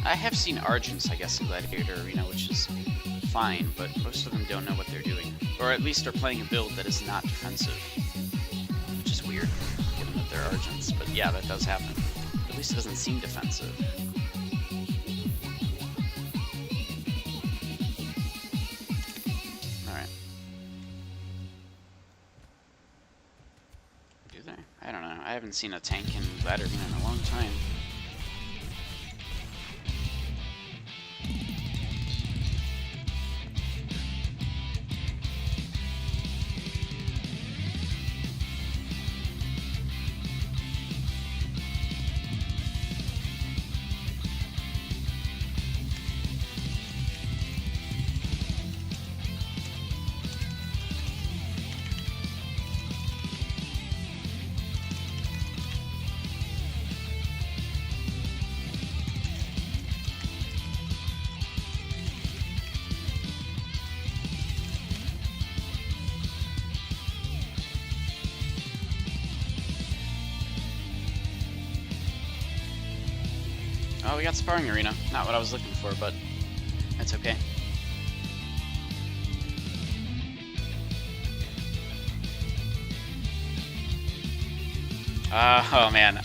A: I have seen Argents, I guess, in Gladiator Arena, which is fine, but most of them don't know what they're doing. Or at least are playing a build that is not defensive. Which is weird, given that they're Argents. But yeah, that does happen. At least it doesn't seem defensive. Alright. Do they? I don't know. I haven't seen a tank in Gladiator Arena in a long time. Oh, we got Sparring Arena. Not what I was looking for, but that's okay. Oh man,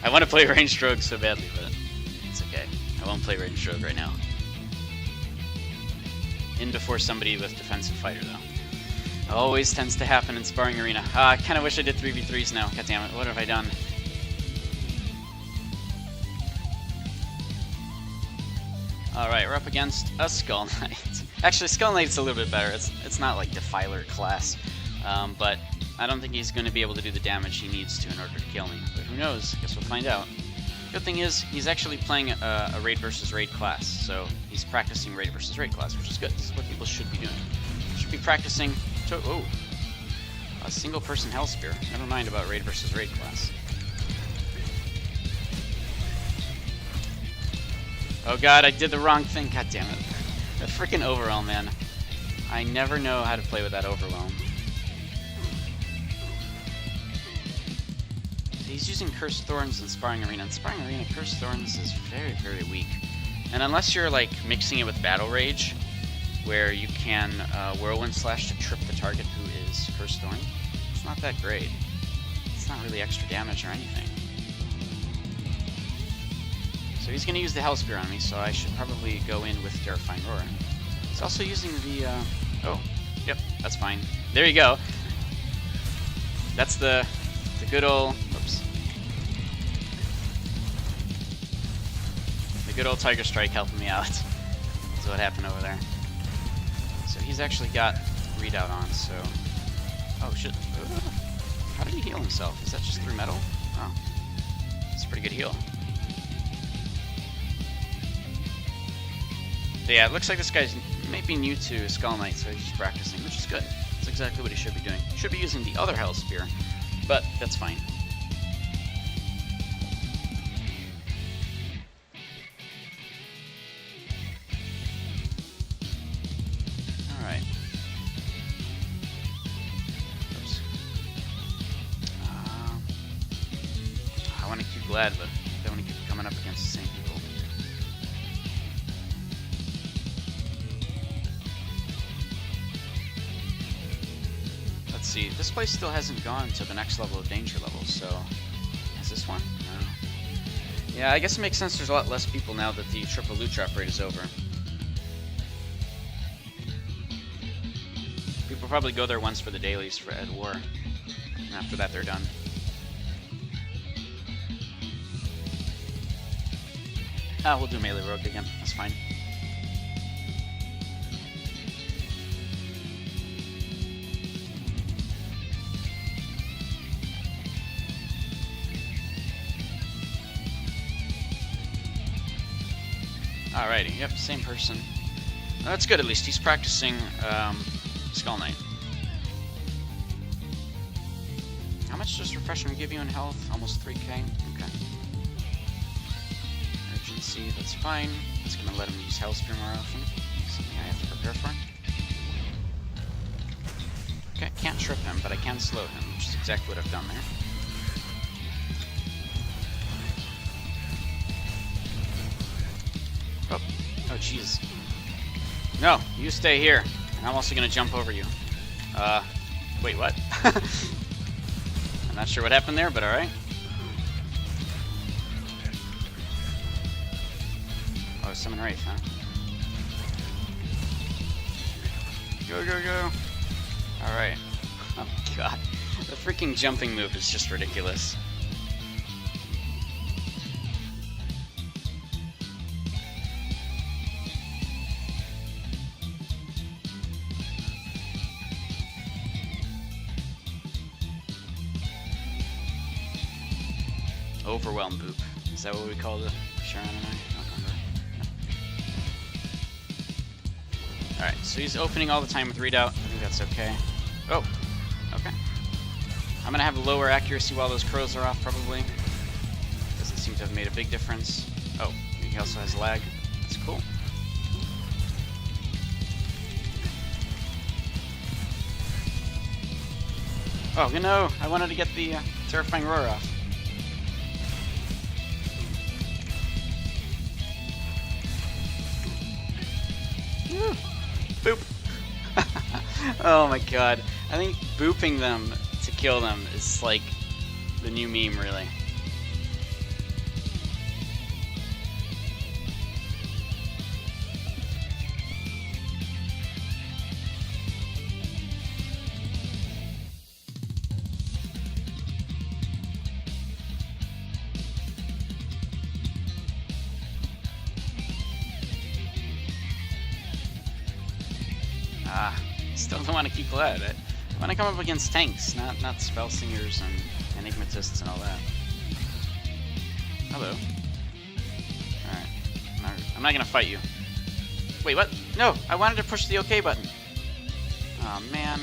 A: I want to play Ranged Rogue so badly, but it's okay. I won't play Ranged Rogue right now. In before somebody with Defensive Fighter, though. Always tends to happen in Sparring Arena. I kind of wish I did 3v3s now. God damn it, what have I done? Alright, we're up against a Skull Knight. Actually, Skull Knight's a little bit better. It's not like Defiler class, but I don't think he's going to be able to do the damage he needs to in order to kill me. But who knows? I guess we'll find out. Good thing is, he's actually playing a raid versus raid class, so he's practicing raid versus raid class, which is good. This is what people should be doing. Should be practicing to... Oh! A single-person Hellspear. Never mind about raid versus raid class. Oh god, I did the wrong thing. God damn it. That freaking Overwhelm, man. I never know how to play with that Overwhelm. He's using Cursed Thorns in Sparring Arena. In Sparring Arena, Cursed Thorns is very, very weak. And unless you're like mixing it with Battle Rage, where you can Whirlwind Slash to trip the target who is Cursed Thorn, it's not that great. It's not really extra damage or anything. So he's going to use the Hellspear on me, so I should probably go in with Terrifying Roar. He's also using the... Oh, yep, that's fine. There you go. That's the good old... Oops. The good old Tiger Strike helping me out. That's what happened over there. So he's actually got Redoubt on, so... Oh, shit. How did he heal himself? Is that just through metal? Oh. It's a pretty good heal. But yeah, it looks like this guy's maybe new to Skull Knight, so he's just practicing, which is good. That's exactly what he should be doing. He should be using the other Hellspear, but that's fine. Alright. Oops. I want to keep Glad, but I don't want to keep coming up against the same people. See, this place still hasn't gone to the next level of danger level, so... Is this one? No. Yeah, I guess it makes sense there's a lot less people now that the triple loot drop raid is over. People probably go there once for the dailies for Ed War, and after that they're done. We'll do Melee Rogue again, that's fine. Alrighty, yep, same person. That's good, at least. He's practicing Skull Knight. How much does Refreshment give you in health? Almost 3k? Okay. Urgency, that's fine. It's gonna let him use Hellspear more often. Something I have to prepare for. Okay, can't trip him, but I can slow him, which is exactly what I've done there. Oh, jeez. No, you stay here. And I'm also gonna jump over you. Wait, what? I'm not sure what happened there, but alright. Oh, Summon Wraith, huh? Go, go, go. Alright. Oh, God. The freaking jumping move is just ridiculous. Overwhelm Boop. Is that what we called it? Sharon and I? I don't remember. No. Alright, so he's opening all the time with Redoubt. I think that's okay. Oh, okay. I'm gonna have lower accuracy while those crows are off, probably. Doesn't seem to have made a big difference. Oh, he also has lag. That's cool. Oh, no! I wanted to get the Terrifying Roar off. Boop. Oh my god. I think booping them to kill them is like the new meme, really. Still don't want to keep that. I want to come up against tanks, not spell singers and enigmatists and all that. Hello. Alright. I'm not gonna fight you. Wait, what? No! I wanted to push the OK button. Oh man.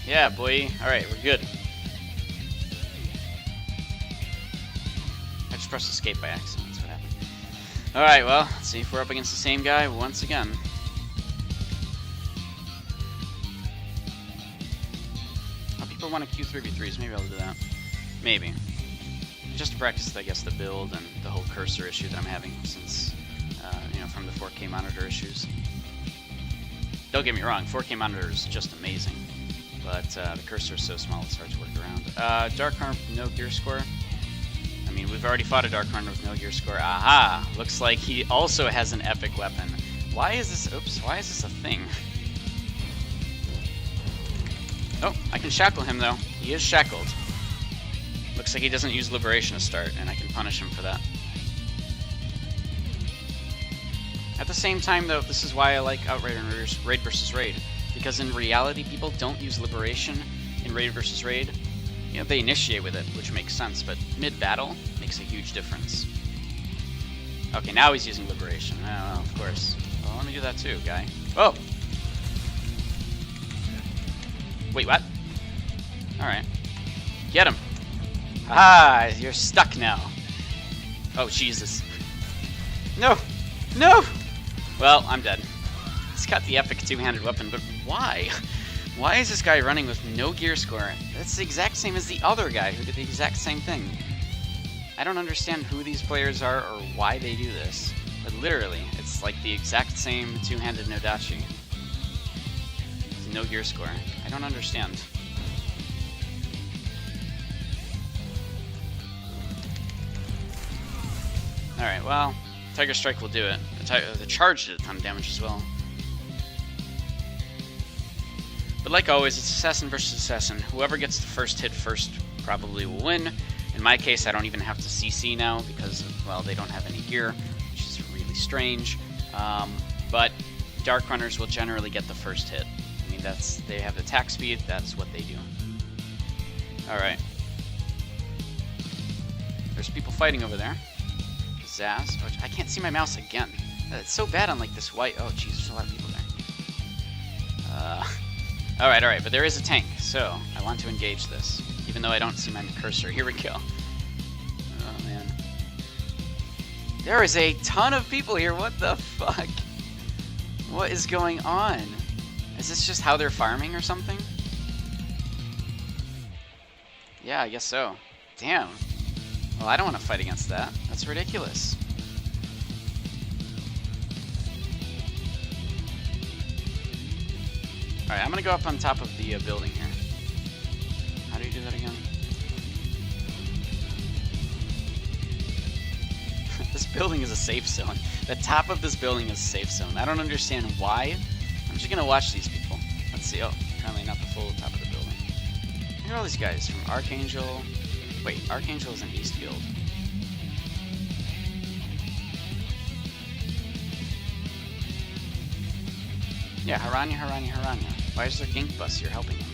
A: Yeah, boy. Alright, we're good. I just pressed escape by accident. That's what happened. Alright, well, let's see if we're up against the same guy once again. People want to Q3v3s, maybe I'll do that. Maybe. Just to practice, I guess, the build and the whole cursor issue that I'm having since, you know, from the 4K monitor issues. Don't get me wrong, 4K monitor is just amazing, but the cursor is so small it's hard to work around. Dark Hunter with no gear score. I mean, we've already fought a Dark Hunter with no gear score. Aha! Looks like he also has an epic weapon. Why is this? Oops! Why is this a thing? Oh, I can shackle him though. He is shackled. Looks like he doesn't use Liberation to start, and I can punish him for that. At the same time though, this is why I like Outrider and Raid vs. Raid. Because in reality, people don't use Liberation in Raid vs. Raid. You know, they initiate with it, which makes sense, but mid-battle makes a huge difference. Okay, now he's using Liberation. Oh, well, of course. Well, let me do that too, guy. Oh! Wait, what? Alright. Get him! Ah, you're stuck now. Oh, Jesus. No! No! Well, I'm dead. He's got the epic two-handed weapon, but why? Why is this guy running with no gear score? That's the exact same as the other guy who did the exact same thing. I don't understand who these players are or why they do this. But literally, it's like the exact same two-handed Nodachi. No gear score. I don't understand. Alright, well, Tiger Strike will do it. The charge did a ton of damage as well. But like always, it's assassin versus assassin. Whoever gets the first hit first probably will win. In my case, I don't even have to CC now because, well, they don't have any gear, which is really strange. But Dark Runners will generally get the first hit. I mean, they have attack speed, that's what they do. Alright. There's people fighting over there. Zaz. Oh, I can't see my mouse again. It's so bad on like this white. Oh, jeez, there's a lot of people there. Alright, but there is a tank, so I want to engage this. Even though I don't see my cursor. Here we go. Oh, man. There is a ton of people here. What the fuck? What is going on? Is this just how they're farming or something? Yeah, I guess so. Damn. Well, I don't want to fight against that. That's ridiculous. Alright, I'm gonna go up on top of the building here. How do you do that again? This building is a safe zone. The top of this building is a safe zone. I don't understand why. I'm just gonna watch these people. Let's see. Oh, apparently not the full top of the building. Look at all these guys from Archangel. Wait, Archangel is in Eastfield. Yeah, Haranya. Why is there Gink Bus here helping him?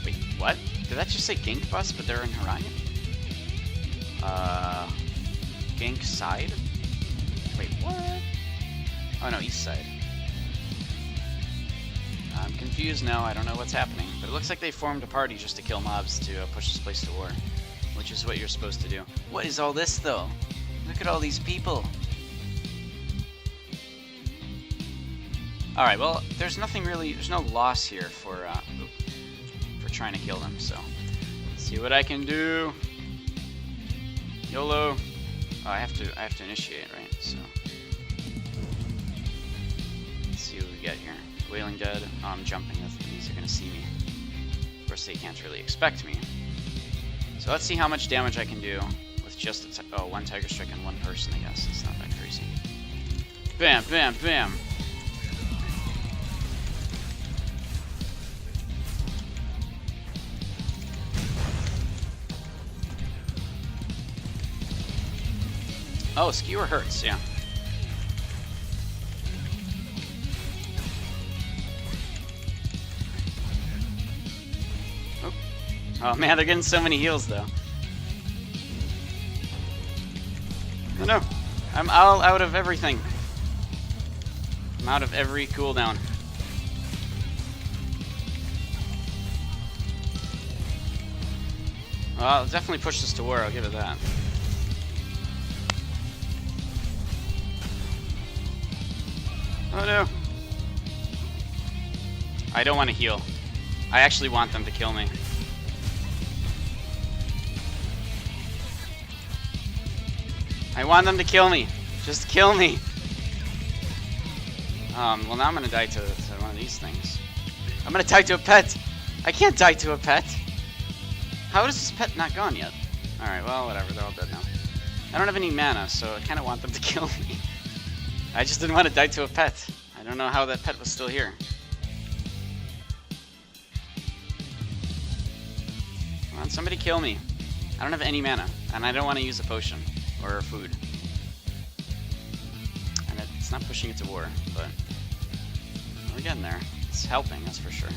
A: Wait, what? Did that just say Gink Bus, but they're in Haranya? Gink Side? Wait, what? Oh no, East Side. I'm confused now, I don't know what's happening. But it looks like they formed a party just to kill mobs to push this place to war. Which is what you're supposed to do. What is all this, though? Look at all these people. Alright, well, there's nothing really, there's no loss here for trying to kill them, so. Let's see what I can do. YOLO. Oh, I have to initiate, right? So. get here. Wailing Dead. Oh, I'm jumping. That means they're gonna see me. Of course, they can't really expect me. So let's see how much damage I can do with just one Tiger Strike on one person, I guess. It's not that crazy. Bam, bam, bam. Oh, Skewer hurts, yeah. Oh man, they're getting so many heals though. Oh no, I'm all out of everything. I'm out of every cooldown. Well, I'll definitely push this to war, I'll give it that. Oh no. I don't want to heal. I actually want them to kill me. I want them to kill me. Just kill me. Well now I'm gonna die to one of these things. I'm gonna die to a pet. I can't die to a pet. How is this pet not gone yet? Alright, well, whatever. They're all dead now. I don't have any mana, so I kind of want them to kill me. I just didn't want to die to a pet. I don't know how that pet was still here. Come on, somebody kill me. I don't have any mana, and I don't want to use a potion or food. And it's not pushing it to war, but we're getting there. It's helping, that's for sure.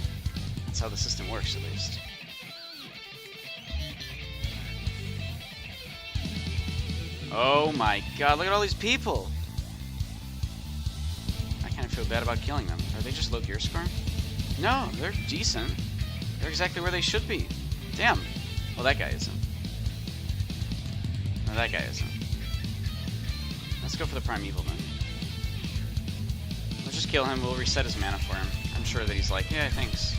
A: That's how the system works, at least. Oh my god, look at all these people! I kind of feel bad about killing them. Are they just low gear score? No, they're decent. They're exactly where they should be. Damn. Well, that guy isn't. No, that guy isn't. Let's go for the Primeval then. Let's just kill him, we'll reset his mana for him. I'm sure that he's like, yeah, thanks.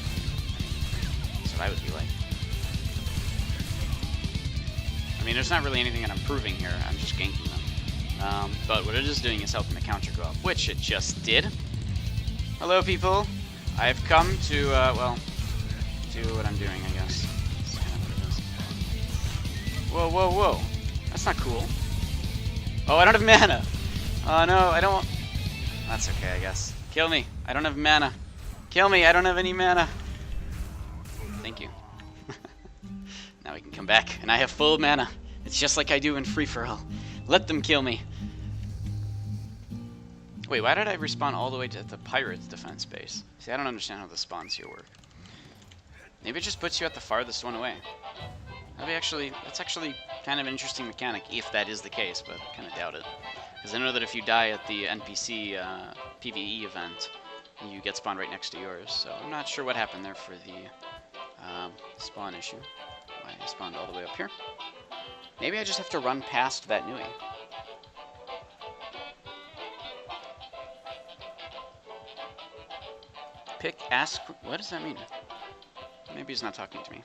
A: That's what I would be like. I mean, there's not really anything that I'm proving here, I'm just ganking them. But what it is doing is helping the counter go up, which it just did. Hello, people. I've come to, well, do what I'm doing, I guess. That's kind of what it is. Whoa, whoa, whoa. That's not cool. Oh, I don't have mana. Oh, no, I don't... That's okay, I guess. Kill me. I don't have mana. Kill me. I don't have any mana. Thank you. Now we can come back, and I have full mana. It's just like I do in free-for-all. Let them kill me. Wait, why did I respawn all the way to the Pirates defense base? See, I don't understand how the spawns here work. Maybe it just puts you at the farthest one away. That's actually kind of an interesting mechanic, if that is the case, but I kind of doubt it. Because I know that if you die at the NPC PvE event, you get spawned right next to yours, so I'm not sure what happened there for the spawn issue. Why I spawned all the way up here. Maybe I just have to run past that Nui. Ask, what does that mean? Maybe he's not talking to me.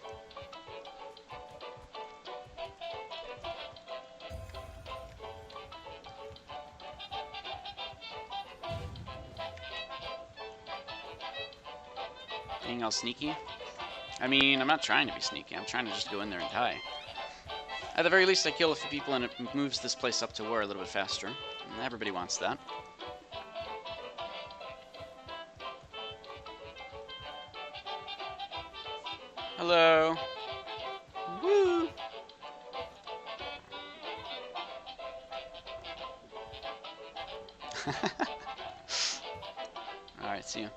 A: Being all sneaky? I mean, I'm not trying to be sneaky. I'm trying to just go in there and die. At the very least, I kill a few people and it moves this place up to war a little bit faster. And everybody wants that. Hello. Woo. Alright, see you.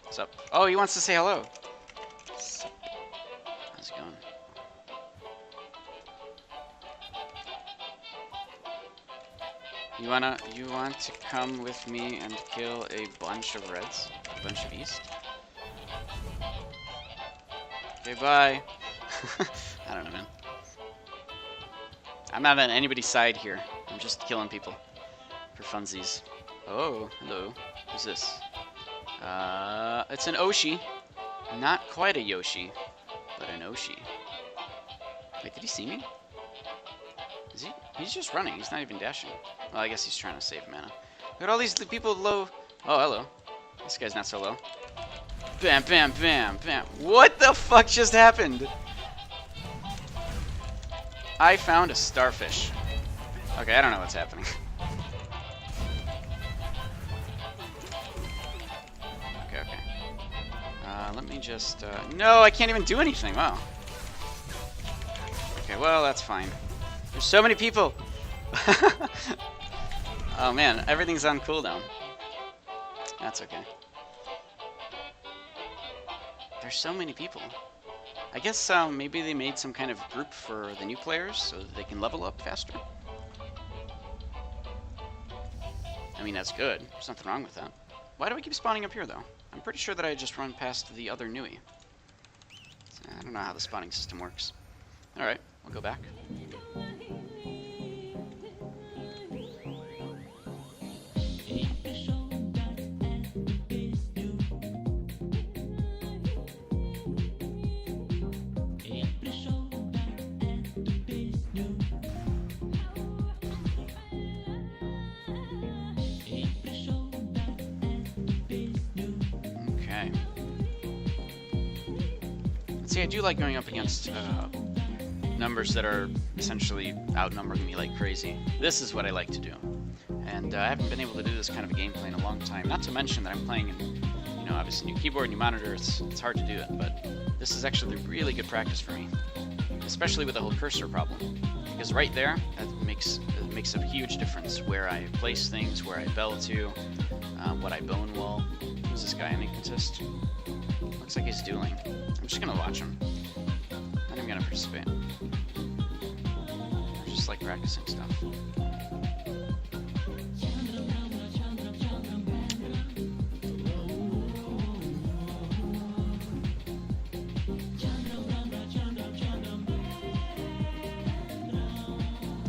A: What's up? Oh, he wants to say hello. How's it going? You want to come with me and kill a bunch of reds? A bunch of east? Okay, bye. I don't know, man. I'm not on anybody's side here. I'm just killing people. For funsies. Oh, hello. Who's this? It's an Oshi. Not quite a Yoshi, but an Oshi. Wait, did he see me? Is he? He's just running. He's not even dashing. Well, I guess he's trying to save mana. Look at all these people low. Oh, hello. This guy's not so low. Bam, bam, bam, bam. What the fuck just happened? I found a starfish. Okay, I don't know what's happening. Okay, okay. Let me just... no, I can't even do anything. Wow. Okay, well, that's fine. There's so many people. Oh, man. Everything's on cooldown. That's okay. There's so many people. I guess maybe they made some kind of group for the new players so that they can level up faster. I mean, that's good. There's nothing wrong with that. Why do I keep spawning up here, though? I'm pretty sure that I just run past the other Nui. I don't know how the spawning system works. Alright, we'll go back. See, I do like going up against numbers that are essentially outnumbering me like crazy. This is what I like to do. And I haven't been able to do this kind of a gameplay in a long time. Not to mention that I'm playing in, you know, obviously new keyboard, new monitor, it's hard to do it. But this is actually really good practice for me. Especially with the whole cursor problem. Because right there, it makes a huge difference where I place things, where I bell to, what I bone wall. Who's this guy? An inconsist? Looks like he's dueling. I'm just gonna watch him. Not even gonna participate. I just like practicing stuff.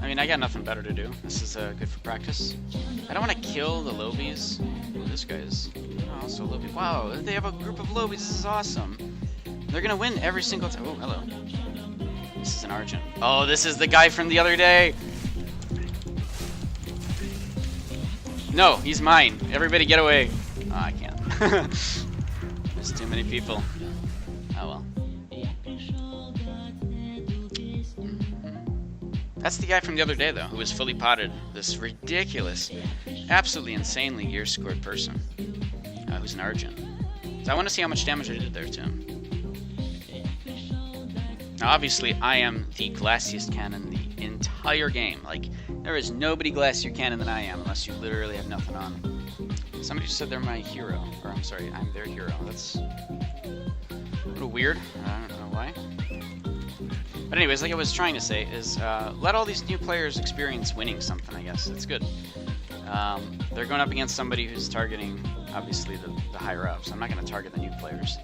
A: I mean, I got nothing better to do. This is good for practice. I don't want to kill the Lobies. Ooh, this guy's also a Lobie. Wow, they have a group of Lobies. This is awesome. They're gonna win every single time. Oh, hello. This is an Argent. Oh, this is the guy from the other day. No, he's mine. Everybody get away. Oh, I can't. There's too many people. Oh, well. That's the guy from the other day, though, who was fully potted. This ridiculous, absolutely insanely gear-scored person who's an Argent. So I want to see how much damage I did there to him. Now, obviously, I am the glassiest cannon in the entire game. Like, there is nobody glassier cannon than I am, unless you literally have nothing on. Somebody just said they're my hero. Or, I'm sorry, I'm their hero. That's a little weird. I don't know why. But anyways, like I was trying to say, is let all these new players experience winning something, I guess. It's good. They're going up against somebody who's targeting, obviously, the higher-ups. I'm not going to target the new players.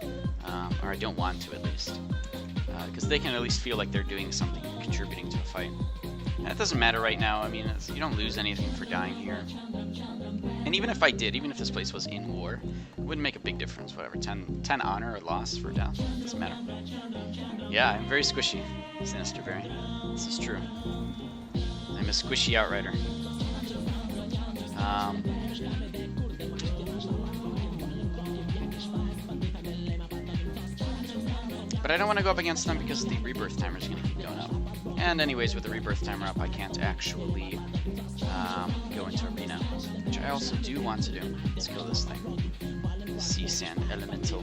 A: Or I don't want to, at least. Because they can at least feel like they're doing something, contributing to a fight. And it doesn't matter right now. I mean, you don't lose anything for dying here. And even if I did, even if this place was in war, it wouldn't make a big difference. Whatever, 10 honor or loss for death, doesn't matter. Yeah, I'm very squishy, Sinister Berry. This is true. I'm a squishy outrider. But I don't want to go up against them because the rebirth timer is going to keep going up. And anyways, with the rebirth timer up, I can't actually go into arena, which I also do want to do. Let's kill this thing. Sea Sand Elemental.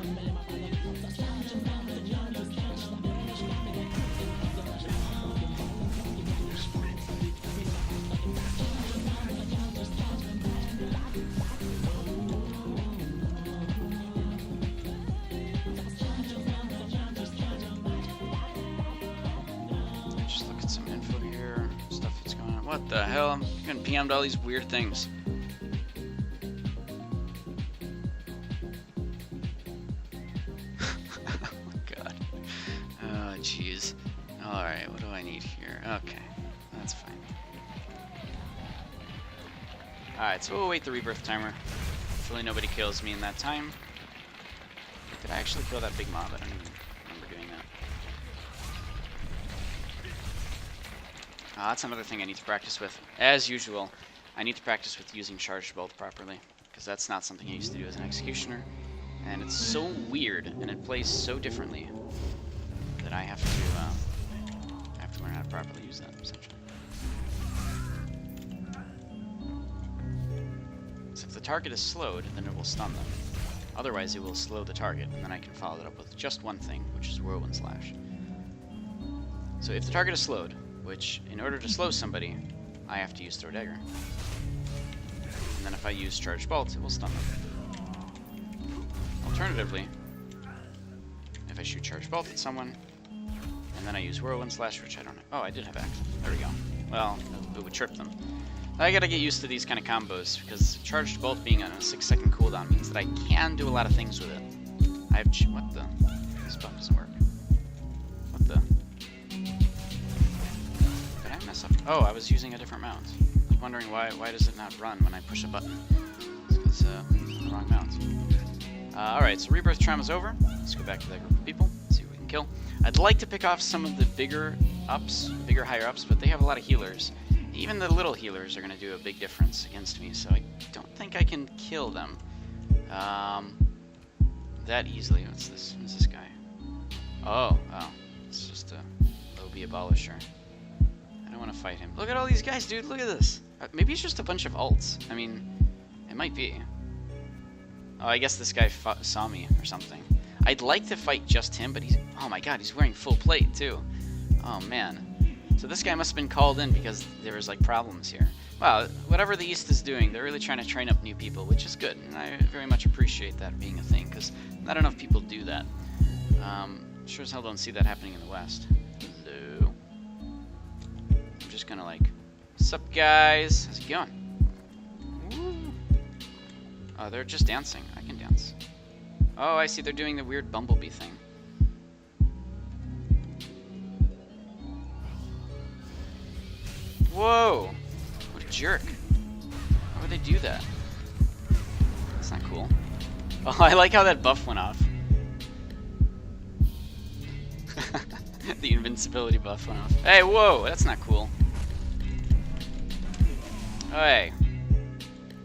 A: What the hell? I'm getting PM'd all these weird things. Oh my god. Oh jeez. Alright, what do I need here? Okay, that's fine. Alright, so we'll wait the rebirth timer. Hopefully nobody kills me in that time. Did I actually kill that big mob? I don't even remember doing that. That's another thing I need to practice with. As usual, I need to practice with using charged bolt properly. because that's not something I used to do as an executioner, and it's so weird and it plays so differently that I have to learn how to properly use that, essentially. So if the target is slowed, then it will stun them. Otherwise, it will slow the target, and then I can follow it up with just one thing, which is Whirlwind Slash. So if the target is slowed, which in order to slow somebody, I have to use Throw Dagger. And then if I use Charged Bolt, it will stun them. Alternatively, if I shoot Charged Bolt at someone, and then I use Whirlwind Slash, which I don't know. Oh, I did have access. There we go. Well, it would trip them. I gotta get used to these kind of combos, because Charged Bolt being on a 6-second cooldown means that I can do a lot of things with it. I have... what the? This button doesn't work. What the? Did I mess up? Oh, I was using a different mount. I was wondering why does it not run when I push a button? It's because the wrong mount. Alright, so Rebirth Trauma's over. Let's go back to that group of people, see what we can kill. I'd like to pick off some of the bigger higher ups, but they have a lot of healers. Even the little healers are going to do a big difference against me, so I don't think I can kill them that easily. What's this? Who's this guy? Oh, it's just a OB abolisher. I don't want to fight him. Look at all these guys, dude. Look at this. Maybe it's just a bunch of ults. I mean, it might be. Oh, I guess this guy saw me or something. I'd like to fight just him, but he's... oh my god, he's wearing full plate, too. Oh, man. So this guy must have been called in because there was like problems here. Well, whatever the East is doing, they're really trying to train up new people, which is good, and I very much appreciate that being a thing, because not enough people do that. Sure as hell don't see that happening in the West. Hello. I'm just gonna like, what's up guys? How's it going? Woo. Oh, they're just dancing. I can dance. Oh, I see they're doing the weird bumblebee thing. Whoa! What a jerk. Why would they do that? That's not cool. Oh, I like how that buff went off. The invincibility buff went off. Hey, whoa! That's not cool. Hey.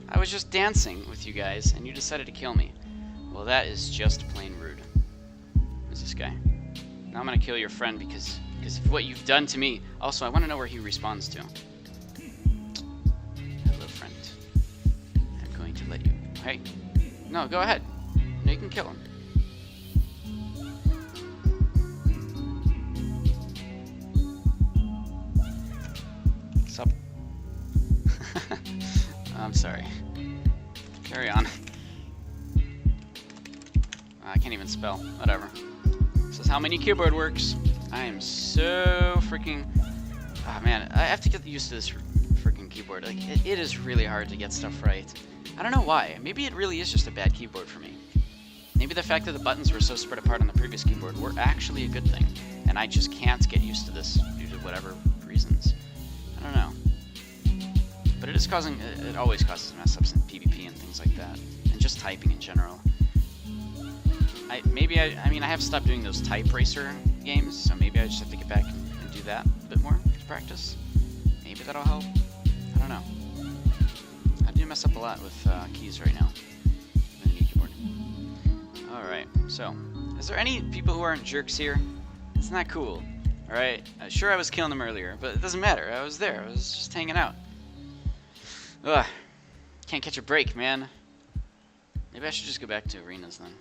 A: I was just dancing with you guys, and you decided to kill me. Well, that is just plain rude. Who's this guy? Now I'm gonna kill your friend because of what you've done to me. Also, I want to know where he responds to. Hello, friend. I'm going to let you... hey. No, go ahead. No, you can kill him. What's up? I'm sorry. Carry on. I can't even spell. Whatever. This is how many keyboard works. I am so freaking... oh man, I have to get used to this freaking keyboard. Like, it is really hard to get stuff right. I don't know why. Maybe it really is just a bad keyboard for me. Maybe the fact that the buttons were so spread apart on the previous keyboard were actually a good thing, and I just can't get used to this due to whatever reasons. I don't know. But it is causing... it always causes mess-ups in PvP and things like that, and just typing in general. I mean, I have stopped doing those type racer games, so maybe I just have to get back and do that a bit more to practice. Maybe that'll help. I don't know. I do mess up a lot with keys right now. With the new keyboard. Alright, so, is there any people who aren't jerks here? It's not cool. Alright? Sure, I was killing them earlier, but it doesn't matter. I was there. I was just hanging out. Ugh. Can't catch a break, man. Maybe I should just go back to arenas then.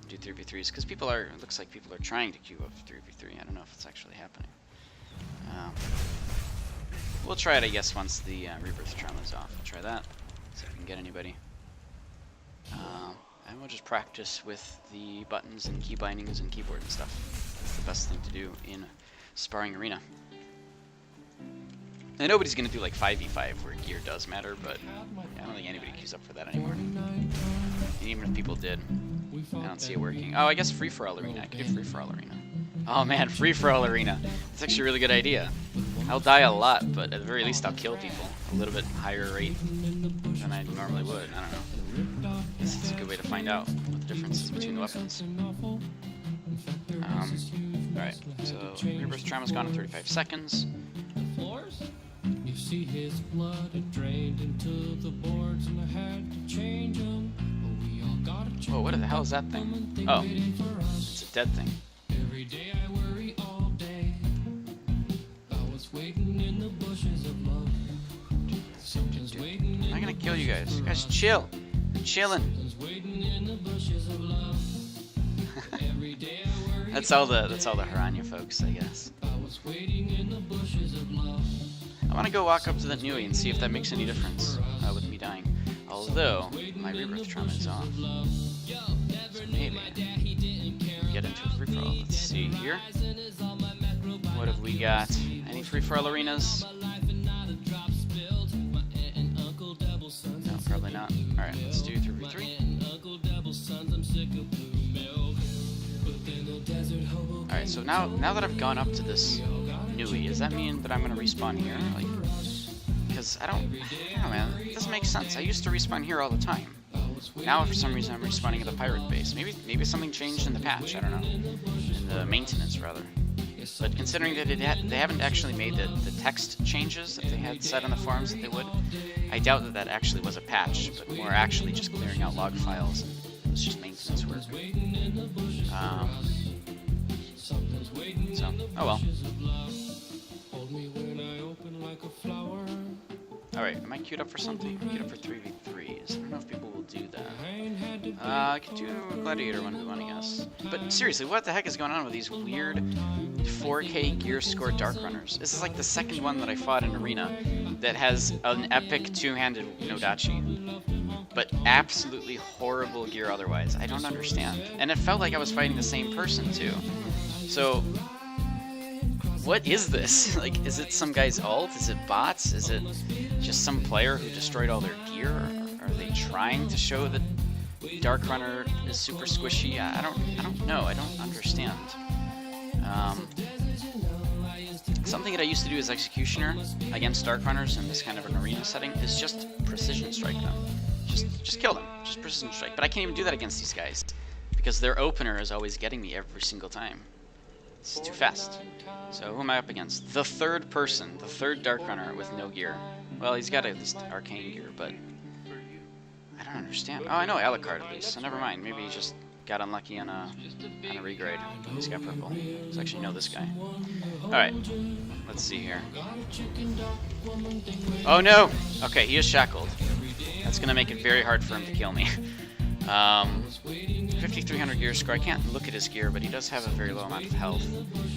A: Do 3v3s, because it looks like people are trying to queue up 3v3. I don't know if it's actually happening. We'll try it, I guess, once the Rebirth Trauma is off. We'll try that, see if we can get anybody. And we'll just practice with the buttons and key bindings and keyboard and stuff. That's the best thing to do in Sparring Arena. And nobody's going to do like 5v5 where gear does matter, but I don't think anybody queues up for that anymore. And even if people did, I don't see it working. Oh, I guess free-for-all arena. I could do free-for-all arena. Oh man, free-for-all arena. That's actually a really good idea. I'll die a lot, but at the very least I'll kill people a little bit higher rate than I normally would. I don't know. This is a good way to find out what the difference is between the weapons. Alright, so Rebirth Trauma's gone in 35 seconds.
B: see his blood had drained into the boards, and I had to change them. But we all got a
A: Whoa, what the hell is that thing? Oh, it's a dead thing.
B: Every day I worry all day. I was waiting in the bushes of love. Something's waiting.
A: I'm not gonna kill you guys. You guys chill. Chilling.
B: Something's waiting in the bushes of love. Every day I worry.
A: That's all the Haranya folks, I guess.
B: I was waiting in the bushes of love.
A: I want to go walk up to that Nui and see if that makes any difference with me dying. Although my rebirth trauma is off, so maybe get into a free for all. Let's see here. What have we got? Any free for all arenas? No, probably not. All right, let's do 3v3. All right, so now that I've gone up to this Nui, does that mean that I'm gonna respawn here? Like, because I don't know, man. It doesn't make sense. I used to respawn here all the time. Now, for some reason, I'm respawning at the pirate base. Maybe something changed in the patch. I don't know. In the maintenance, rather. But considering that they haven't actually made the text changes that they had said on the forums that they would, I doubt that actually was a patch, but more actually just clearing out log files. And it was just maintenance work. So, oh well. Alright, am I queued up for something? I'm queued up for 3v3s. I don't know if people will do that. I could do a Gladiator 1v1, I guess. But seriously, what the heck is going on with these weird 4K gear score Dark Runners? This is like the second one that I fought in Arena that has an epic two-handed Nodachi, but absolutely horrible gear otherwise. I don't understand. And it felt like I was fighting the same person, too. So, what is this? Like, is it some guy's ult? Is it bots? Is it just some player who destroyed all their gear? Or are they trying to show that Dark Runner is super squishy? I don't know. I don't understand. Something that I used to do as Executioner against Dark Runners in this kind of an arena setting is just precision strike them. Just kill them. Just precision strike. But I can't even do that against these guys because their opener is always getting me every single time. It's too fast. So who am I up against? The third person, the third Dark Runner with no gear. Well, he's got at least arcane gear, but I don't understand. Oh, I know Alucard at least, so never mind. Maybe he just got unlucky on a regrade. He's got purple. So I actually know this guy. Alright, let's see here. Oh no! Okay, he is shackled. That's gonna make it very hard for him to kill me. 5300 gear score. I can't look at his gear, but he does have a very low amount of health,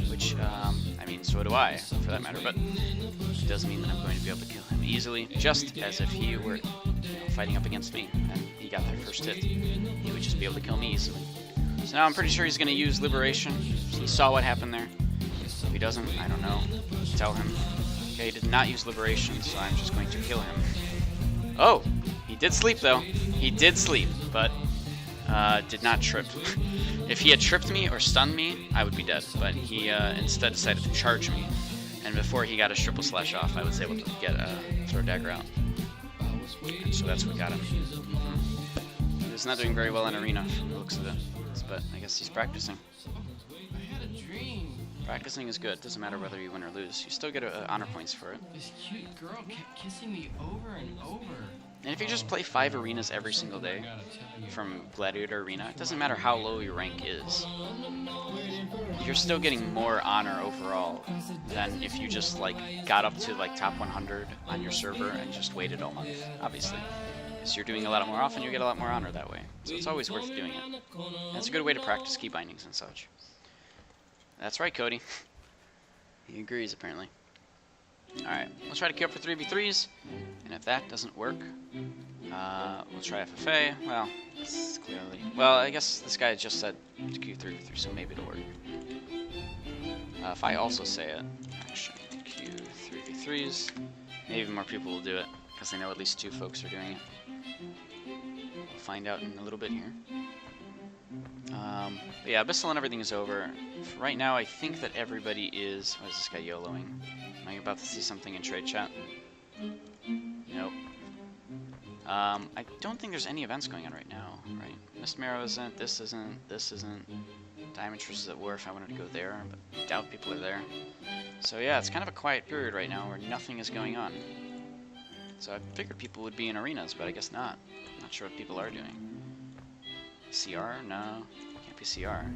A: which, I mean, so do I, for that matter, but it does mean that I'm going to be able to kill him easily, just as if he were fighting up against me, and he got that first hit. He would just be able to kill me easily. So now I'm pretty sure he's going to use Liberation. He saw what happened there. If he doesn't, I don't know. Tell him. Okay, he did not use Liberation, so I'm just going to kill him. Oh! He did sleep, though. He did sleep, but did not trip. If he had tripped me or stunned me, I would be dead, but he instead decided to charge me. And before he got his triple slash off, I was able to get a throw dagger out. And so that's what got him. He's not doing very well in Arena from the looks of it, but I guess he's practicing.
B: I had a dream.
A: Practicing is good. Doesn't matter whether you win or lose. You still get honor points for it.
B: This cute girl kept kissing me over and over.
A: And if you just play 5 arenas every single day from Gladiator Arena, it doesn't matter how low your rank is. You're still getting more honor overall than if you just like got up to like top 100 on your server and just waited all month, obviously. So you're doing a lot more often, you get a lot more honor that way. So it's always worth doing it. And it's a good way to practice key bindings and such. That's right, Cody. He agrees, apparently. Alright, we'll try to queue up for 3v3s, and if that doesn't work, we'll try FFA. Well, it's clearly... Well, I guess this guy just said to queue 3v3, so maybe it'll work. If I also say it, action, queue 3v3s, maybe more people will do it, because they know at least 2 folks are doing it. We'll find out in a little bit here. But yeah, Abyssal and everything is over. For right now, I think that everybody is... What is this guy YOLOing? Am I about to see something in trade chat? Nope. I don't think there's any events going on right now, right? Mist Marrow isn't, this isn't, this isn't. Diameters is at war if I wanted to go there, but I doubt people are there. So yeah, it's kind of a quiet period right now where nothing is going on. So I figured people would be in arenas, but I guess not. Not sure what people are doing. CR? No, can't be CR.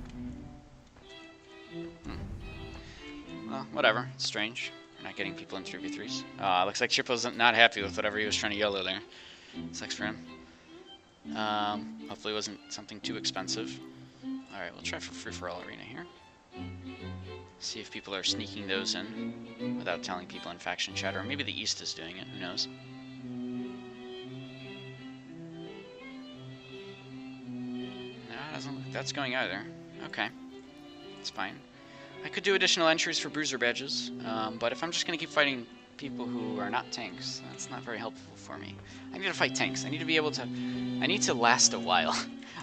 A: Well, whatever. It's strange. We're not getting people in 3v3s. Looks like Chippo's not happy with whatever he was trying to yellow there. Sucks for him. Hopefully it wasn't something too expensive. Alright, we'll try for free-for-all arena here. See if people are sneaking those in without telling people in faction chat, or maybe the East is doing it, who knows. No, it doesn't look like that's going either. Okay, it's fine. I could do additional entries for bruiser badges, but if I'm just going to keep fighting people who are not tanks, that's not very helpful for me. I need to fight tanks. I need to be able to... I need to last a while.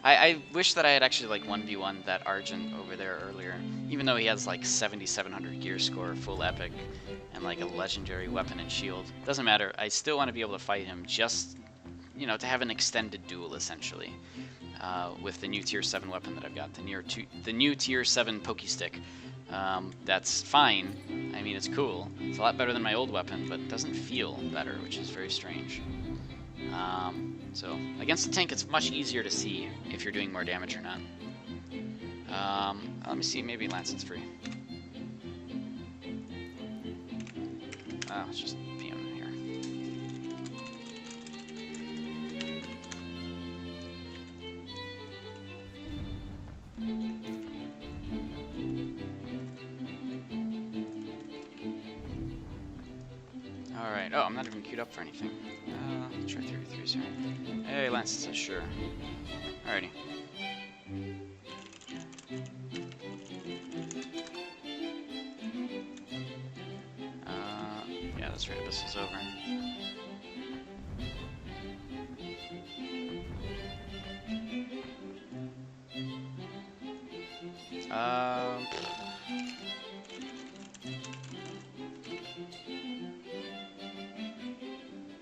A: I wish that I had actually like 1v1 that Argent over there earlier, even though he has like 7,700 gear score, full epic, and like a legendary weapon and shield. Doesn't matter. I still want to be able to fight him just, you know, to have an extended duel essentially, with the new tier 7 weapon that I've got, the new tier 7 Pokestick. That's fine. I mean, it's cool. It's a lot better than my old weapon, but it doesn't feel better, which is very strange. So, against the tank, it's much easier to see if you're doing more damage or not. Let me see, maybe Lancet's free. Let's just PM here. Alright, oh, I'm not even queued up for anything. Let's try 3v3s here. Hey, Lance says sure. Alrighty. Yeah, that's right, this is over.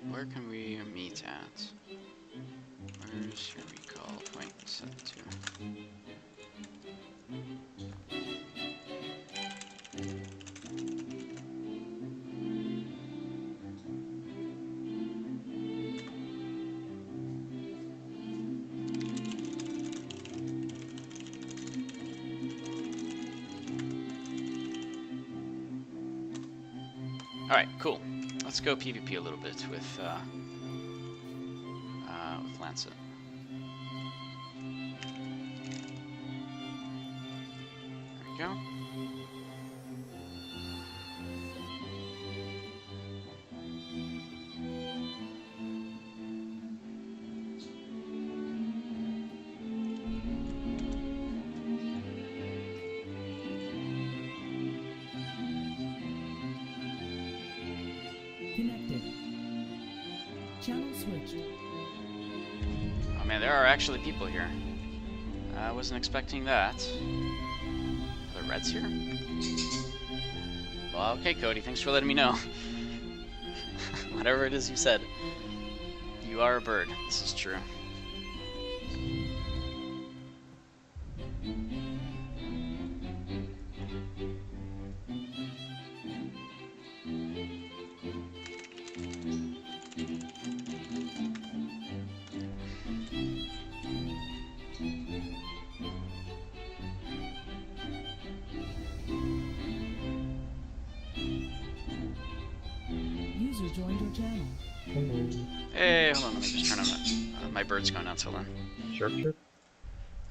A: Where can we meet at? Where's your recall point set to? Alright, cool. Let's go PvP a little bit with Lancet. There we go.
C: Connected. Channel switched.
A: Oh man, there are actually people here. I wasn't expecting that. Are the Reds here? Well, okay, Cody, thanks for letting me know. Whatever it is you said. You are a bird. This is true.
C: User joined your channel.
A: Hey, hold on, let me just turn on my bird's going nuts, hold on.
D: Sure.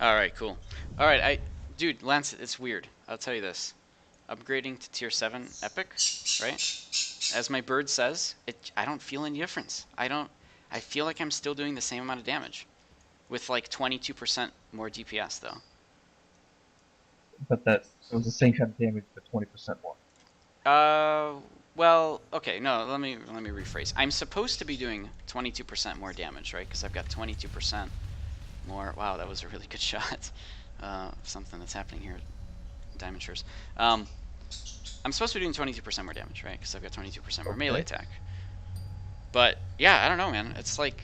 A: Alright, cool. Alright, dude, Lance, it's weird. I'll tell you this. Upgrading to tier 7 epic, right? As my bird says, I don't feel any difference. I feel like I'm still doing the same amount of damage. With like 22% more DPS though.
D: But it was the same kind of damage, but 20% more.
A: Well, okay, no, let me rephrase. I'm supposed to be doing 22% more damage, right? Because I've got 22% more. Wow, that was a really good shot. Something that's happening here at Diamond Shores. I'm supposed to be doing 22% more damage, right? Because I've got 22% more melee attack. But yeah, I don't know, man. It's like,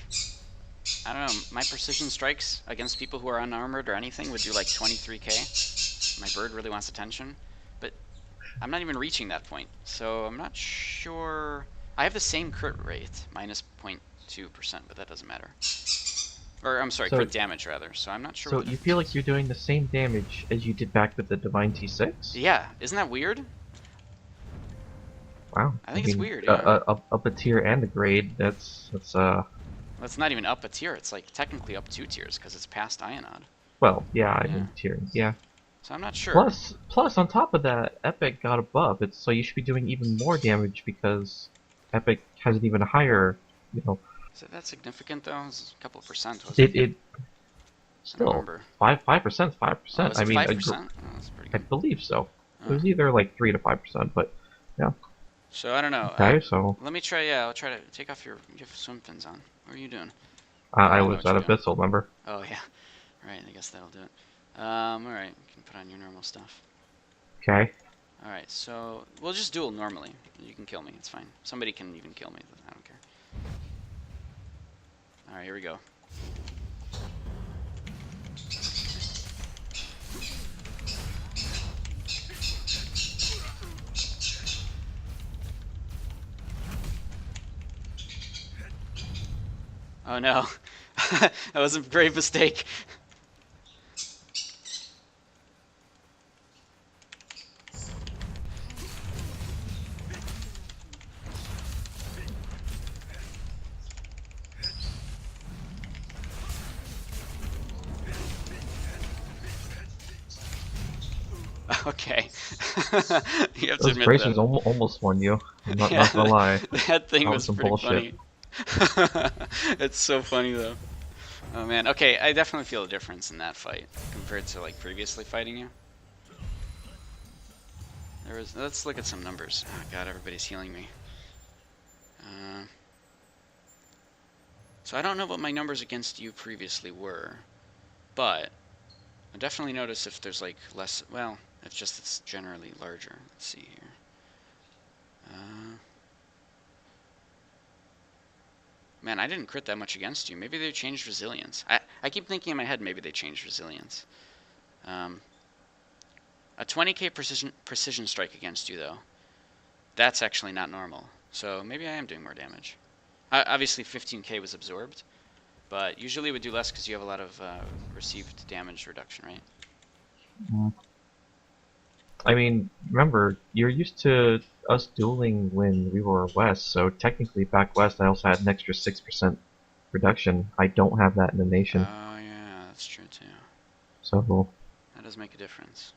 A: I don't know. My precision strikes against people who are unarmored or anything would do like 23k. my bird really wants attention, but I'm not even reaching that point, so I'm not sure. I have the same crit rate, minus 0.2%, but that doesn't matter. Or, I'm sorry,
D: So-
A: crit damage, rather, so I'm not sure
D: So
A: what the
D: you
A: difference
D: feel
A: is.
D: like you're doing the same damage as you did back with the Divine T6?
A: Yeah, isn't that weird?
D: Wow.
A: I think it's weird,
D: Up a tier and a grade. That's
A: Well, it's not even up a tier, it's like technically up 2 tiers, because it's past Ionod.
D: well, yeah. I
A: Yeah.
D: mean tier, yeah.
A: So I'm not sure.
D: Plus, on top of that, Epic got a buff. It's so you should be doing even more damage because Epic has an even higher, you know.
A: Is it that significant, though? It's a couple percent, wasn't it?
D: It
A: I don't
D: still
A: remember.
D: 5%,
A: Oh,
D: 5%.
A: was
D: I
A: it
D: mean,
A: 5%? Oh, that's pretty
D: I
A: good.
D: believe so. It
A: Oh.
D: was either like 3 to 5%, but
A: So I don't know.
D: okay. So
A: Let me try. Yeah, I'll try to take off your. You have swim fins on. What are you doing?
D: I
A: I know
D: was
A: what
D: at
A: you're doing.
D: Abyssal, remember?
A: Oh yeah. Right. I guess that'll do it. All right. You can put on your normal stuff.
D: Okay.
A: All right. So we'll just duel normally. You can kill me. It's fine. Somebody can even kill me. I don't care. All right. Here we go. Oh no. That was a grave mistake. Okay. You have to
D: Those
A: admit
D: braces
A: that.
D: almost won you. I'm not,
A: Yeah,
D: not gonna lie.
A: That thing
D: That
A: was
D: was some
A: pretty
D: bullshit.
A: funny. It's so funny though. Oh man. Okay, I definitely feel a difference in that fight compared to like previously fighting you. There was. Let's look at some numbers. Oh god, everybody's healing me. So I don't know what my numbers against you previously were, but I definitely notice if there's like less. Well, it's generally larger. Let's see here. Man, I didn't crit that much against you. Maybe they changed resilience. I keep thinking in my head maybe they changed resilience. A 20k precision strike against you though. That's actually not normal. So maybe I am doing more damage. Obviously 15k was absorbed, but usually it would do less because you have a lot of received damage reduction, right?
D: I mean, remember, you're used to us dueling when we were west, so technically back west I also had an extra 6% reduction. I don't have that in the nation,
A: Oh yeah, that's true too.
D: so
A: That does make a difference.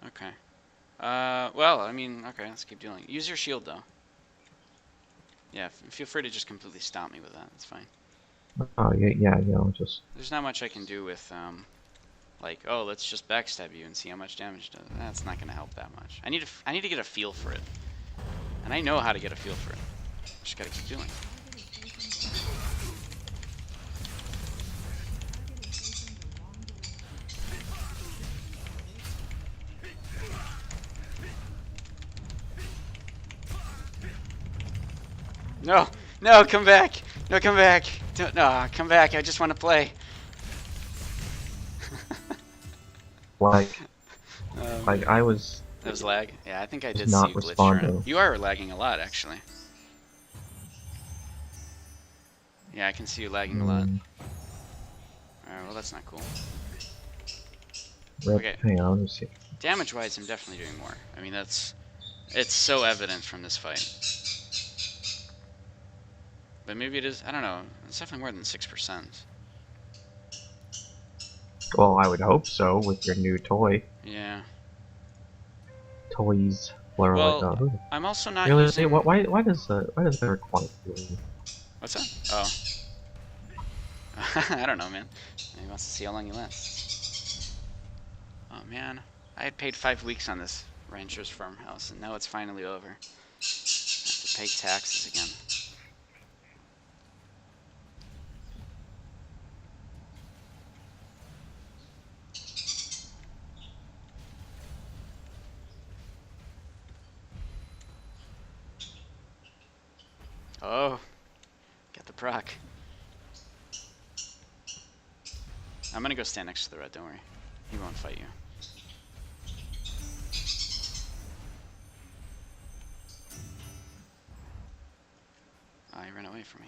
A: Okay. Well, I mean, okay, let's keep dueling. Use your shield though. Yeah, feel free to just completely stomp me with that. That's fine.
D: oh yeah, you know, just
A: There's not much I can do with like, oh, let's just backstab you and see how much damage it does. That's not gonna help that much. I need to get a feel for it, and I know how to get a feel for it. Just gotta keep doing. No, no, come back! No, come back! Don't, no, come back! I just want to play.
D: like
A: Um,
D: I was
A: That was lag. Yeah, I think I did
D: not
A: see you glitch.
D: responding.
A: You are lagging a lot, actually. Yeah, I can see you lagging a lot. Alright, well that's not cool. Okay.
D: hang on, let me see.
A: Damage-wise, I'm definitely doing more. I mean, it's so evident from this fight. But maybe it is, I don't know, it's definitely more than 6%.
D: Well, I would hope so with your new toy.
A: Yeah.
D: Toys, plural.
A: Well, I'm also not
D: really?
A: using...
D: Why does that require doing?
A: What's that? Oh. I don't know, man. He wants to see how long you last. Oh, man. I had paid 5 weeks on this rancher's farmhouse, and now it's finally over. I have to pay taxes again. Oh, got the proc. I'm gonna go stand next to the red, don't worry. He won't fight you. he ran away from me.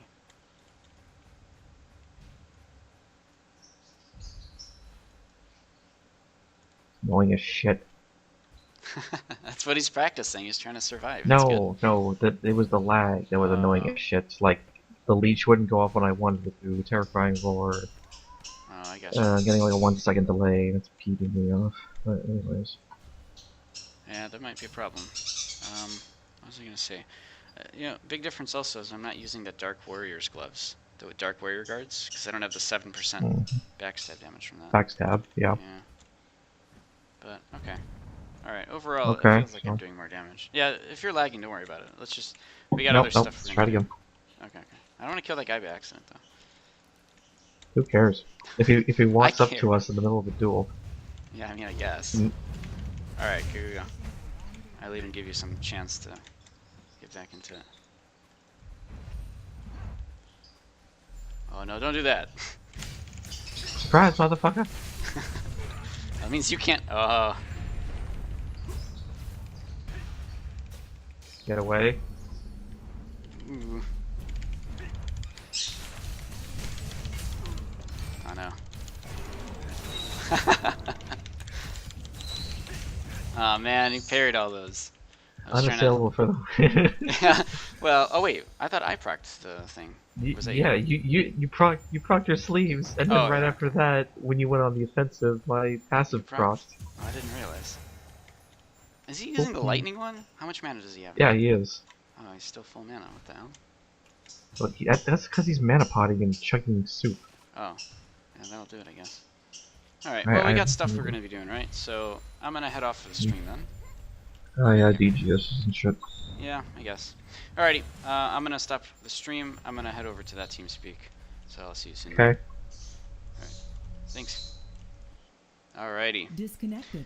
D: Annoying as shit.
A: That's what he's practicing. He's trying to survive. It's good.
D: No, it was the lag that was annoying
A: Oh.
D: as shit. Like, the leech wouldn't go off when I wanted it to. Terrifying roar.
A: Oh, I got you.
D: Getting like a 1 second delay. That's peeving me off. But anyways.
A: Yeah, that might be a problem. What was I gonna say? You know, big difference also is I'm not using the Dark Warrior's gloves, the Dark Warrior guards, because I don't have the 7% backstab damage from that.
D: Backstab, yeah.
A: Yeah. But okay. All right. Overall,
D: Okay,
A: it feels like I'm
D: so-
A: doing more damage. Yeah. If you're lagging, don't worry about it. Let's just. We got
D: Nope,
A: other
D: nope,
A: stuff.
D: let's
A: we're
D: try it
A: gonna
D: again.
A: do. Okay. I don't want to kill that guy by accident though.
D: Who cares? If he walks up
A: care.
D: to us in the middle of a duel.
A: Yeah. I mean, I guess.
D: Mm.
A: All right. Here we go. I'll even give you some chance to get back into it. Oh no! Don't do that.
D: Surprise, motherfucker!
A: That means you can't. Oh.
D: Get away.
A: Ooh. Oh no. Oh man, he parried all those. I was trying to.
D: Unassailable for the
A: Yeah. Well, oh wait, I thought I procced the thing. Was that you?
D: Yeah, you procced your sleeves, and then
A: Oh,
D: right
A: yeah.
D: after that, when you went on the offensive, my passive
A: procced.
D: crossed.
A: Oh, I didn't realize. Is he using the
D: Okay.
A: lightning one? How much mana does he have?
D: Yeah, he is.
A: Oh, he's still full mana. What the hell?
D: But that's because he's mana potting and chugging soup.
A: Oh, yeah, that'll do it, I guess. Alright,
D: Alright,
A: well, we
D: I-
A: got stuff we're gonna be doing, right? So, I'm gonna head off for the stream then.
D: Oh yeah, DGS and shit.
A: Yeah, I guess. Alrighty, I'm gonna stop the stream. I'm gonna head over to that TeamSpeak. So, I'll see you soon.
D: Okay.
A: Thanks. Alrighty.
C: Disconnected.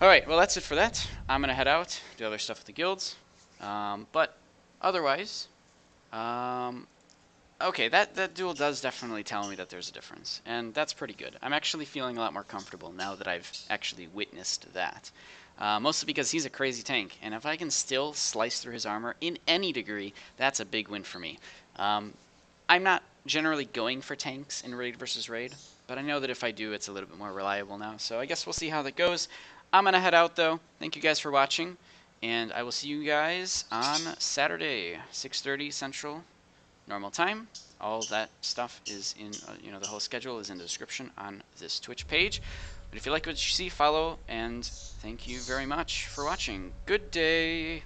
A: Alright, well, that's it for that. I'm gonna head out, do other stuff with the guilds. But, otherwise, okay, that duel does definitely tell me that there's a difference, and that's pretty good. I'm actually feeling a lot more comfortable now that I've actually witnessed that. Mostly because he's a crazy tank, and if I can still slice through his armor in any degree, that's a big win for me. I'm not generally going for tanks in raid versus raid, but I know that if I do, it's a little bit more reliable now, so I guess we'll see how that goes. I'm gonna head out though. Thank you guys for watching, and I will see you guys on Saturday, 6:30 Central. Normal time. All that stuff is in, the whole schedule is in the description on this Twitch page. But if you like what you see, follow, and thank you very much for watching. Good day!